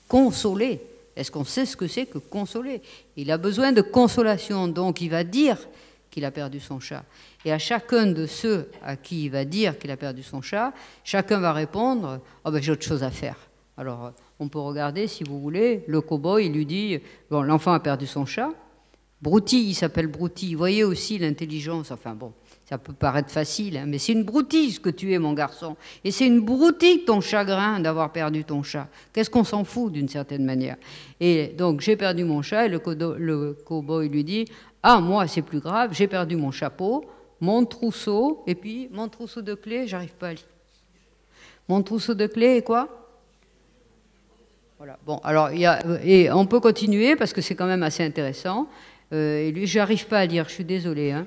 Consoler. Est-ce qu'on sait ce que c'est que consoler? Il a besoin de consolation, donc il va dire qu'il a perdu son chat. Et à chacun de ceux à qui il va dire qu'il a perdu son chat, chacun va répondre « Oh ben j'ai autre chose à faire ». Alors on peut regarder, si vous voulez, le cow-boy, il lui dit « Bon, l'enfant a perdu son chat ». Brouty, il s'appelle Brouty. Vous voyez aussi l'intelligence, enfin bon, Ça peut paraître facile, hein, mais c'est une broutille ce que tu es, mon garçon. Et c'est une broutille ton chagrin d'avoir perdu ton chat. Qu'est-ce qu'on s'en fout d'une certaine manière? Et donc j'ai perdu mon chat et le cow-boy lui dit, ah moi c'est plus grave, j'ai perdu mon chapeau, mon trousseau, et puis mon trousseau de clés, j'arrive pas à lire. Mon trousseau de clés et quoi? Voilà. Bon, alors et on peut continuer parce que c'est quand même assez intéressant. Et lui, j'arrive pas à lire, je suis désolée, hein.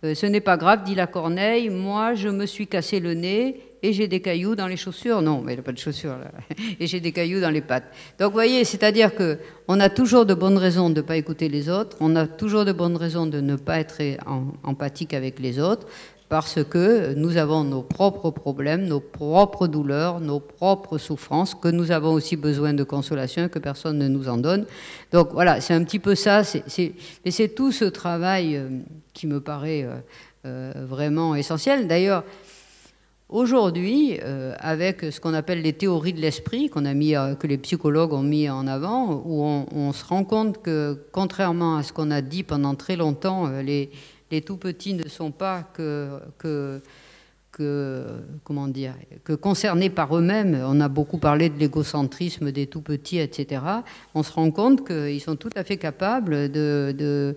Ce n'est pas grave, dit la corneille, moi je me suis cassé le nez et j'ai des cailloux dans les chaussures. Non, mais il n'a pas de chaussures là. Et j'ai des cailloux dans les pattes. Donc vous voyez, c'est-à-dire qu'on a toujours de bonnes raisons de ne pas écouter les autres, on a toujours de bonnes raisons de ne pas être empathique avec les autres, parce que nous avons nos propres problèmes, nos propres douleurs, nos propres souffrances, que nous avons aussi besoin de consolation et que personne ne nous en donne. Donc voilà, c'est un petit peu ça, mais c'est tout ce travail qui me paraît vraiment essentiel. D'ailleurs, aujourd'hui, avec ce qu'on appelle les théories de l'esprit, que les psychologues ont mis en avant, où on se rend compte que, contrairement à ce qu'on a dit pendant très longtemps, les tout-petits ne sont pas que concernés par eux-mêmes. On a beaucoup parlé de l'égocentrisme des tout-petits, etc. On se rend compte qu'ils sont tout à fait capables de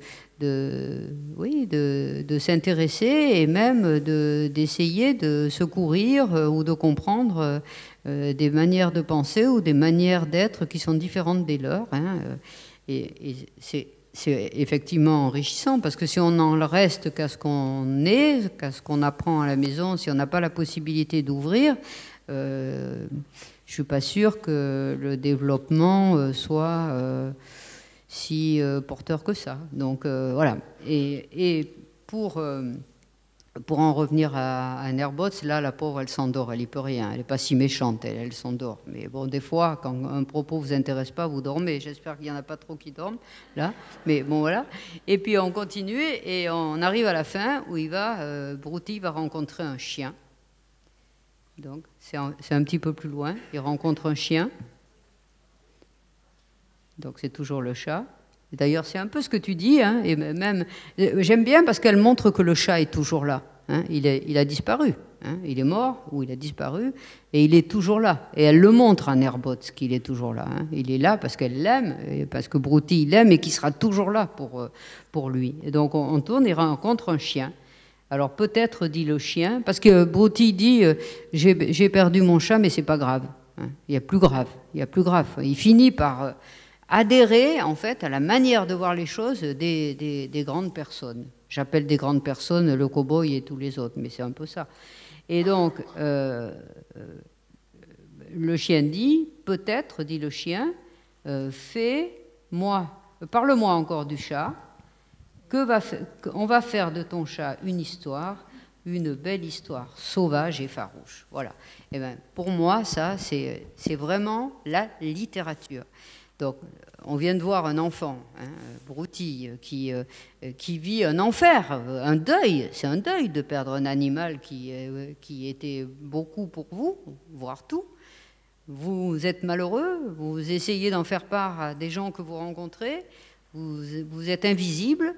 s'intéresser et même d'essayer de secourir ou de comprendre des manières de penser ou des manières d'être qui sont différentes des leurs. Hein. Et c'est effectivement enrichissant, parce que si on en reste qu'à ce qu'on est, qu'à ce qu'on apprend à la maison, si on n'a pas la possibilité d'ouvrir, je ne suis pas sûre que le développement soit si porteur que ça. Donc voilà. Et pour en revenir à Nerbots, là, la pauvre, elle s'endort, elle n'y peut rien. Elle n'est pas si méchante, elle s'endort. Mais bon, des fois, quand un propos ne vous intéresse pas, vous dormez. J'espère qu'il n'y en a pas trop qui dorment, là. Mais bon, voilà. Et puis, on continue et on arrive à la fin où Brouty va rencontrer un chien. Donc, c'est un petit peu plus loin. Il rencontre un chien. Donc, c'est toujours le chat. D'ailleurs, c'est un peu ce que tu dis, hein, et même j'aime bien parce qu'elle montre que le chat est toujours là. Hein, il a disparu, hein, il est mort ou il a disparu, et il est toujours là. Et elle le montre à Nerbots qu'il est toujours là. Hein. Il est là parce qu'elle l'aime, parce que Brouty l'aime et qu'il sera toujours là pour lui. Et donc on tourne et rencontre un chien. Alors peut-être dit le chien, parce que Brouty dit j'ai perdu mon chat, mais c'est pas grave. Hein. Il y a plus grave. Il finit par adhérer en fait à la manière de voir les choses des grandes personnes. J'appelle des grandes personnes le cow-boy et tous les autres, mais c'est un peu ça. Et donc, le chien dit, peut-être, dit le chien, parle-moi encore du chat, on va faire de ton chat une histoire, une belle histoire, sauvage et farouche. Voilà. Et ben, pour moi, ça, c'est vraiment la littérature. Donc, on vient de voir un enfant, hein, Brouty, qui vit un enfer, un deuil. C'est un deuil de perdre un animal qui était beaucoup pour vous, voire tout. Vous êtes malheureux, vous essayez d'en faire part à des gens que vous rencontrez, vous êtes invisible,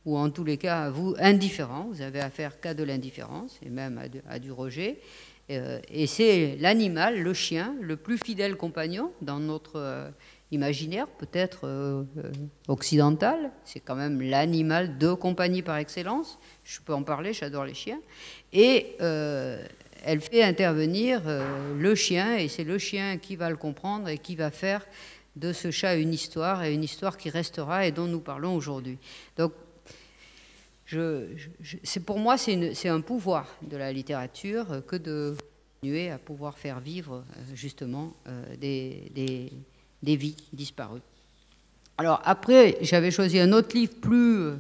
ou en tous les cas, vous indifférent, vous avez affaire qu'à de l'indifférence, et même à du rejet. Et c'est l'animal, le chien, le plus fidèle compagnon dans notre imaginaire, peut-être occidental. C'est quand même l'animal de compagnie par excellence. Je peux en parler, j'adore les chiens. Et elle fait intervenir le chien, et c'est le chien qui va le comprendre et qui va faire de ce chat une histoire, et une histoire qui restera et dont nous parlons aujourd'hui. Donc, pour moi, c'est un pouvoir de la littérature que de continuer à pouvoir faire vivre justement des vies disparues. Alors après, j'avais choisi un autre livre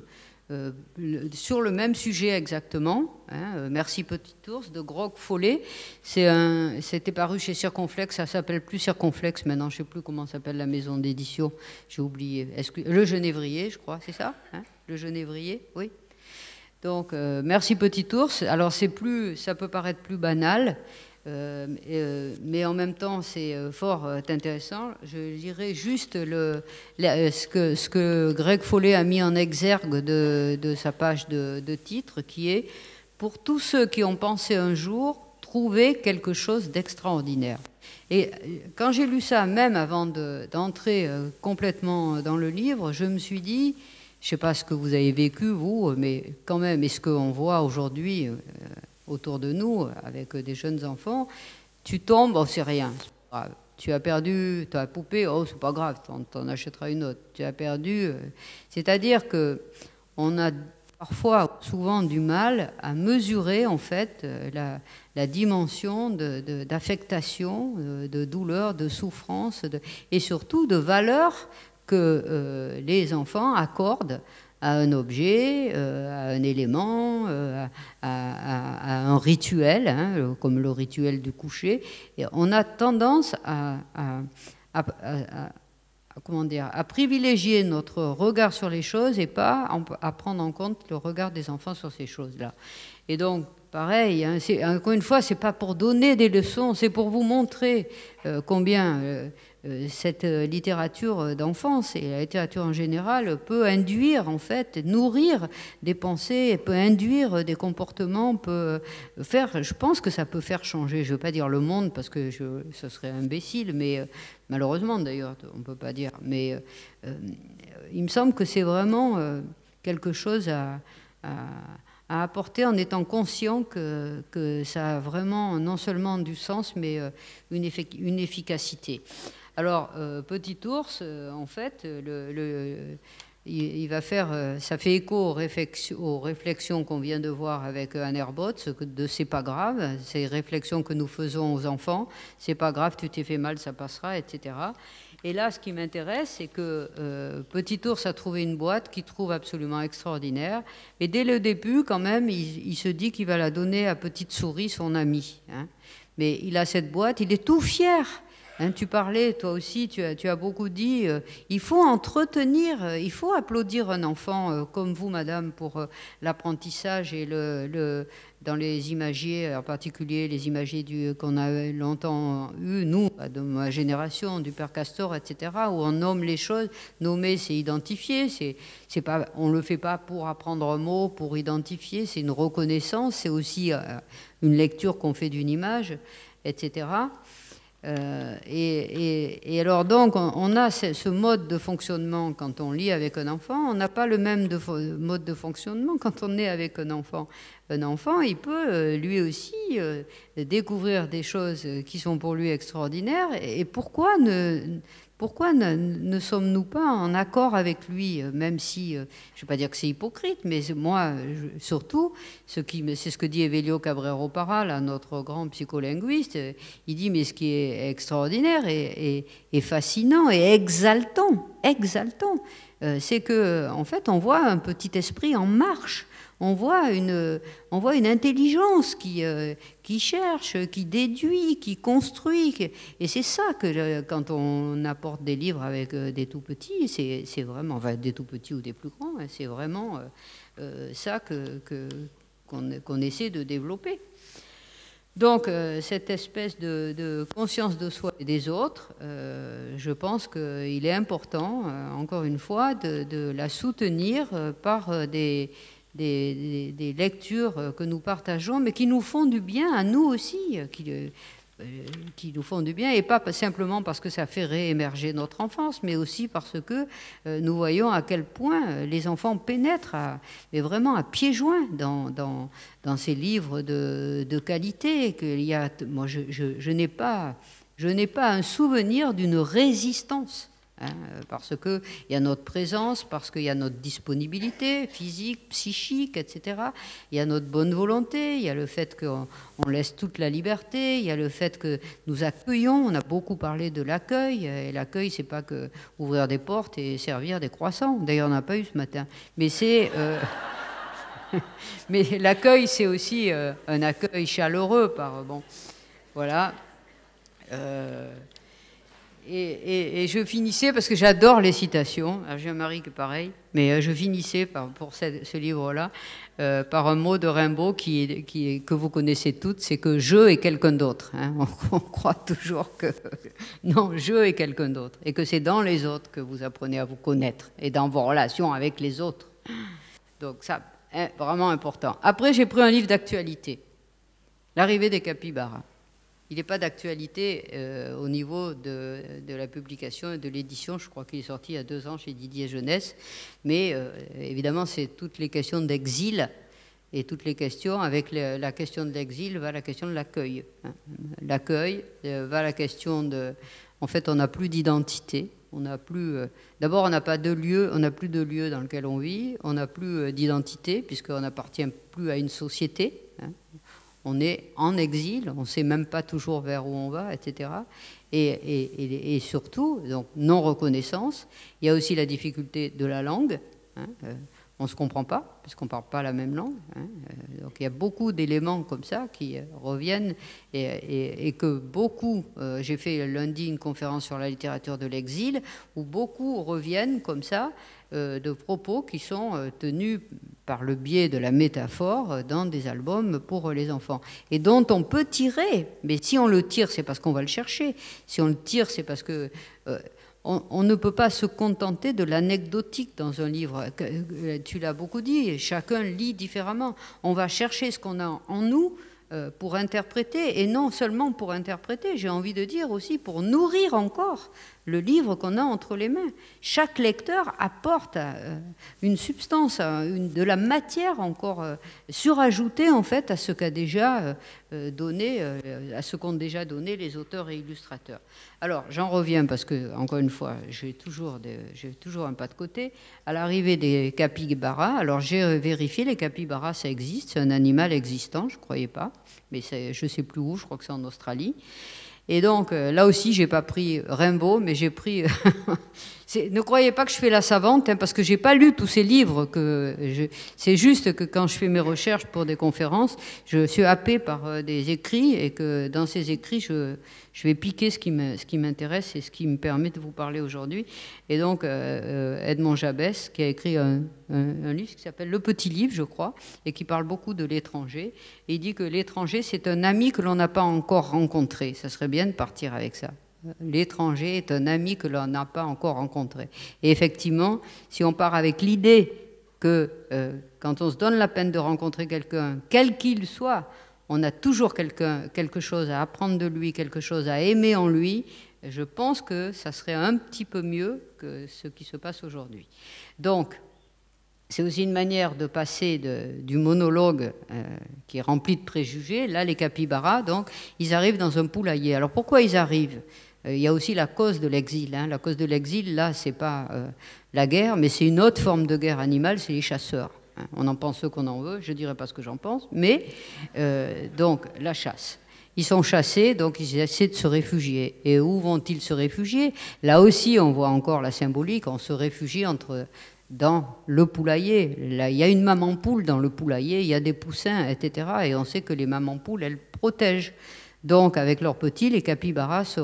sur le même sujet exactement, hein, Merci Petit Ours de Grog Follet. C'était paru chez Circonflexe, ça s'appelle plus Circonflexe maintenant, je ne sais plus comment s'appelle la maison d'édition, j'ai oublié. Le Genévrier, je crois, c'est ça, hein, Le Genévrier, oui. Donc, Merci Petit Ours. Alors, ça peut paraître plus banal, mais en même temps, c'est fort intéressant. Je dirais juste ce que Greg Follet a mis en exergue de sa page de titre, qui est « pour tous ceux qui ont pensé un jour trouver quelque chose d'extraordinaire. Et quand j'ai lu ça, même avant d'entrer complètement dans le livre, je me suis dit, je ne sais pas ce que vous avez vécu, vous, mais quand même, est-ce qu'on voit aujourd'hui autour de nous, avec des jeunes enfants, tu tombes, oh, c'est rien, c'est pas grave. Tu as perdu ta poupée, oh, c'est pas grave, t'en achèteras une autre. Tu as perdu... C'est-à-dire qu'on a parfois, souvent, du mal à mesurer, en fait, la dimension d'affectation, de douleur, de souffrance, et surtout de valeur que les enfants accordent à un objet, à un élément, à un rituel, hein, comme le rituel du coucher. Et on a tendance comment dire, à privilégier notre regard sur les choses et pas à prendre en compte le regard des enfants sur ces choses-là. Et donc, pareil, hein, encore une fois, c'est pas pour donner des leçons, c'est pour vous montrer combien cette littérature d'enfance et la littérature en général peut induire, en fait, nourrir des pensées, peut induire des comportements, peut faire, je pense que ça peut faire changer, je ne veux pas dire le monde parce que ce serait imbécile, mais malheureusement d'ailleurs, on ne peut pas dire, mais il me semble que c'est vraiment quelque chose à apporter en étant conscient que ça a vraiment non seulement du sens, mais une efficacité. Alors, Petit Ours, en fait, il va faire, ça fait écho aux réflexions qu'on vient de voir avec Anne Herbot, de c'est pas grave, ces réflexions que nous faisons aux enfants, c'est pas grave, tu t'es fait mal, ça passera, etc. Et là, ce qui m'intéresse, c'est que Petit Ours a trouvé une boîte qu'il trouve absolument extraordinaire. Et dès le début, quand même, il se dit qu'il va la donner à Petite Souris, son amie. Hein. Mais il a cette boîte, il est tout fier. Hein, tu parlais, toi aussi, tu as beaucoup dit, il faut entretenir, il faut applaudir un enfant comme vous, madame, pour l'apprentissage et dans les imagiers, en particulier les imagiers qu'on a longtemps eu, nous, de ma génération, du père Castor, etc., où on nomme les choses. Nommer, c'est identifier, c'est pas, on ne le fait pas pour apprendre un mot, pour identifier, c'est une reconnaissance, c'est aussi une lecture qu'on fait d'une image, etc. Et alors donc on a ce mode de fonctionnement quand on lit avec un enfant, on n'a pas le même mode de fonctionnement quand on est avec un enfant. Un enfant, il peut lui aussi découvrir des choses qui sont pour lui extraordinaires, et pourquoi ne sommes-nous pas en accord avec lui, même si, je ne vais pas dire que c'est hypocrite, mais moi, surtout, c'est ce que dit Evelio Cabrero Parra, là, notre grand psycholinguiste, il dit, mais ce qui est extraordinaire et fascinant et exaltant, c'est que, en fait, on voit un petit esprit en marche. On voit une intelligence qui cherche, qui déduit, qui construit. Et c'est ça que quand on apporte des livres avec des tout petits, c'est vraiment, enfin des tout petits ou des plus grands, c'est vraiment ça qu'on essaie de développer. Donc cette espèce de conscience de soi et des autres, je pense qu'il est important, encore une fois, de la soutenir par des lectures que nous partageons, mais qui nous font du bien à nous aussi, qui nous font du bien, et pas simplement parce que ça fait réémerger notre enfance, mais aussi parce que nous voyons à quel point les enfants pénètrent, mais vraiment à pieds joints dans ces livres de qualité. Moi, je n'ai pas un souvenir d'une résistance. Hein, parce qu'il y a notre présence, parce qu'il y a notre disponibilité physique, psychique, etc. Il y a notre bonne volonté, il y a le fait qu'on laisse toute la liberté, il y a le fait que nous accueillons, on a beaucoup parlé de l'accueil, et l'accueil, c'est pas que ouvrir des portes et servir des croissants. D'ailleurs, on n'a pas eu ce matin. Mais mais l'accueil, c'est aussi un accueil chaleureux voilà. Et je finissais, parce que j'adore les citations, j'ai un mari qui est pareil, mais je finissais pour ce livre-là par un mot de Rimbaud que vous connaissez toutes, c'est que je est quelqu'un d'autre. Hein. On croit toujours que non, je est quelqu'un d'autre, et que c'est dans les autres que vous apprenez à vous connaître, et dans vos relations avec les autres. Donc ça, vraiment important. Après, j'ai pris un livre d'actualité, L'arrivée des capybaras. Il n'est pas d'actualité au niveau de la publication et de l'édition. Je crois qu'il est sorti il y a 2 ans chez Didier Jeunesse. Mais évidemment, c'est toutes les questions d'exil. Et toutes les questions, avec la question de l'exil, va la question de l'accueil. L'accueil va la question de... En fait, on n'a plus d'identité. On n'a plus... D'abord, on n'a pas de lieu, on n'a plus de lieu dans lequel on vit. On n'a plus d'identité, puisqu'on n'appartient plus à une société. On est en exil, on ne sait même pas toujours vers où on va, etc. Et surtout, donc, non-reconnaissance. Il y a aussi la difficulté de la langue. On ne se comprend pas, parce qu'on ne parle pas la même langue. Donc il y a beaucoup d'éléments comme ça qui reviennent et que beaucoup... j'ai fait lundi une conférence sur la littérature de l'exil, où beaucoup reviennent comme ça, de propos qui sont tenus par le biais de la métaphore dans des albums pour les enfants. Et dont on peut tirer, mais si on le tire, c'est parce qu'on va le chercher. Si on le tire, c'est parce que... on ne peut pas se contenter de l'anecdotique dans un livre. Tu l'as beaucoup dit, chacun lit différemment. On va chercher ce qu'on a en nous pour interpréter, et non seulement pour interpréter, j'ai envie de dire aussi pour nourrir encore le livre qu'on a entre les mains. Chaque lecteur apporte une substance, de la matière encore surajoutée en fait à ce qu'a déjà donné, à ce qu'ont déjà donné les auteurs et illustrateurs. Alors j'en reviens parce que encore une fois, j'ai toujours un pas de côté. À l'arrivée des capybaras, alors j'ai vérifié, les capybaras ça existe, c'est un animal existant, je ne croyais pas, mais je ne sais plus où, je crois que c'est en Australie. Et donc, là aussi, je n'ai pas pris Rimbaud, mais j'ai pris... ne croyez pas que je fais la savante, hein, parce que je n'ai pas lu tous ces livres. C'est juste que quand je fais mes recherches pour des conférences, je suis happée par des écrits, et que dans ces écrits, je vais piquer ce qui m'intéresse et ce qui me permet de vous parler aujourd'hui. Et donc, Edmond Jabès, qui a écrit un livre qui s'appelle Le Petit Livre, je crois, et qui parle beaucoup de l'étranger. Et il dit que l'étranger, c'est un ami que l'on n'a pas encore rencontré. Ça serait bien de partir avec ça. L'étranger est un ami que l'on n'a pas encore rencontré. Et effectivement, si on part avec l'idée que quand on se donne la peine de rencontrer quelqu'un, quel qu'il soit, on a toujours quelque chose à apprendre de lui, quelque chose à aimer en lui, je pense que ça serait un petit peu mieux que ce qui se passe aujourd'hui. Donc, c'est aussi une manière de passer du monologue qui est rempli de préjugés. Là, les capybaras, donc, ils arrivent dans un poulailler. Alors, pourquoi ils arrivent ? Il y a aussi la cause de l'exil. La cause de l'exil, là, c'est pas la guerre, mais c'est une autre forme de guerre animale, c'est les chasseurs. On en pense ce qu'on en veut, je ne dirai pas ce que j'en pense, mais donc, la chasse. Ils sont chassés, donc ils essaient de se réfugier. Et où vont-ils se réfugier ? Là aussi, on voit encore la symbolique, on se réfugie dans le poulailler. Là, il y a une maman poule dans le poulailler, il y a des poussins, etc. Et on sait que les mamans poules, elles protègent. Donc, avec leurs petits, les capybaras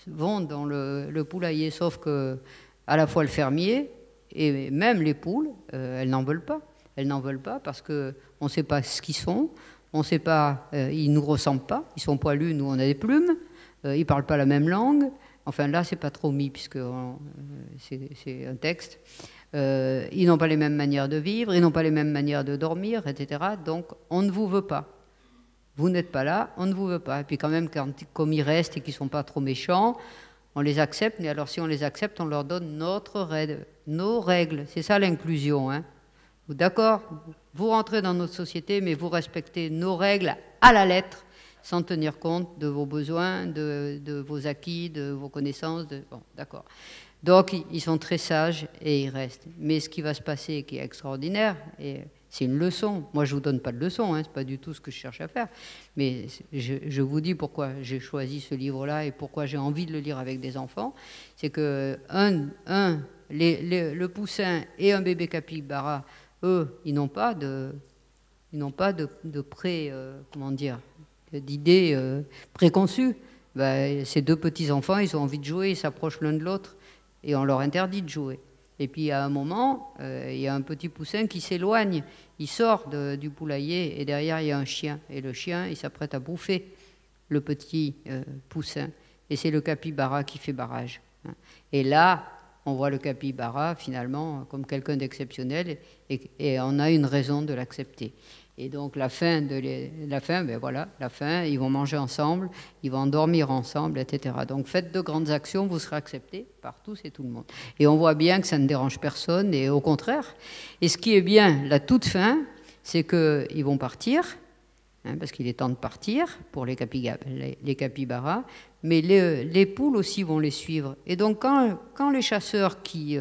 vont dans le poulailler. Sauf que, à la fois le fermier et même les poules, elles n'en veulent pas. Elles n'en veulent pas parce qu'on ne sait pas ce qu'ils sont, on ne sait pas, ils ne nous ressemblent pas, ils sont poilus, nous on a des plumes, ils ne parlent pas la même langue. Enfin là, c'est pas trop mis puisque c'est un texte. Ils n'ont pas les mêmes manières de vivre, ils n'ont pas les mêmes manières de dormir, etc. Donc, on ne vous veut pas. Vous n'êtes pas là, on ne vous veut pas. Et puis quand même, comme ils restent et qu'ils ne sont pas trop méchants, on les accepte. Mais alors, si on les accepte, on leur donne nos règles. C'est ça l'inclusion. Hein. D'accord ? Vous rentrez dans notre société, mais vous respectez nos règles à la lettre, sans tenir compte de vos besoins, de vos acquis, de vos connaissances. Bon, d'accord. Donc, ils sont très sages et ils restent. Mais ce qui va se passer, qui est extraordinaire, et c'est une leçon. Moi, je ne vous donne pas de leçon, hein, ce n'est pas du tout ce que je cherche à faire. Mais je vous dis pourquoi j'ai choisi ce livre-là et pourquoi j'ai envie de le lire avec des enfants. C'est que, le poussin et un bébé capybara, eux, ils n'ont pas d'idées préconçues. Ces deux petits-enfants, ils ont envie de jouer, ils s'approchent l'un de l'autre et on leur interdit de jouer. Et puis à un moment, il y a un petit poussin qui s'éloigne, il sort du poulailler et derrière il y a un chien. Et le chien, il s'apprête à bouffer le petit poussin. Et c'est le capybara qui fait barrage. Et là, on voit le capybara finalement comme quelqu'un d'exceptionnel et on a une raison de l'accepter. Et donc la fin, ben voilà, la fin, ils vont manger ensemble, ils vont dormir ensemble, etc. Donc faites de grandes actions, vous serez acceptés par tous et tout le monde. Et on voit bien que ça ne dérange personne, et au contraire. Et ce qui est bien, la toute fin, c'est qu'ils vont partir, parce qu'il est temps de partir pour les capybaras, mais les poules aussi vont les suivre. Et donc quand les chasseurs qui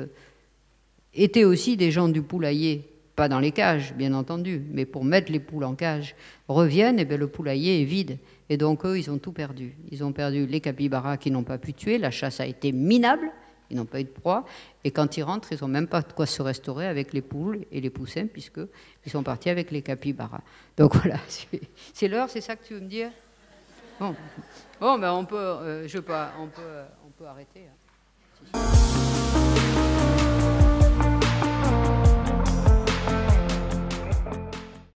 étaient aussi des gens du poulailler, pas dans les cages, bien entendu, mais pour mettre les poules en cage, reviennent, et bien le poulailler est vide. Et donc, eux, ils ont tout perdu. Ils ont perdu les capybaras qu'ils n'ont pas pu tuer, la chasse a été minable, ils n'ont pas eu de proie, et quand ils rentrent, ils n'ont même pas de quoi se restaurer avec les poules et les poussins, puisqu'ils sont partis avec les capybaras. Donc voilà, c'est l'heure, c'est ça que tu veux me dire? Bon ben on peut arrêter. Hein.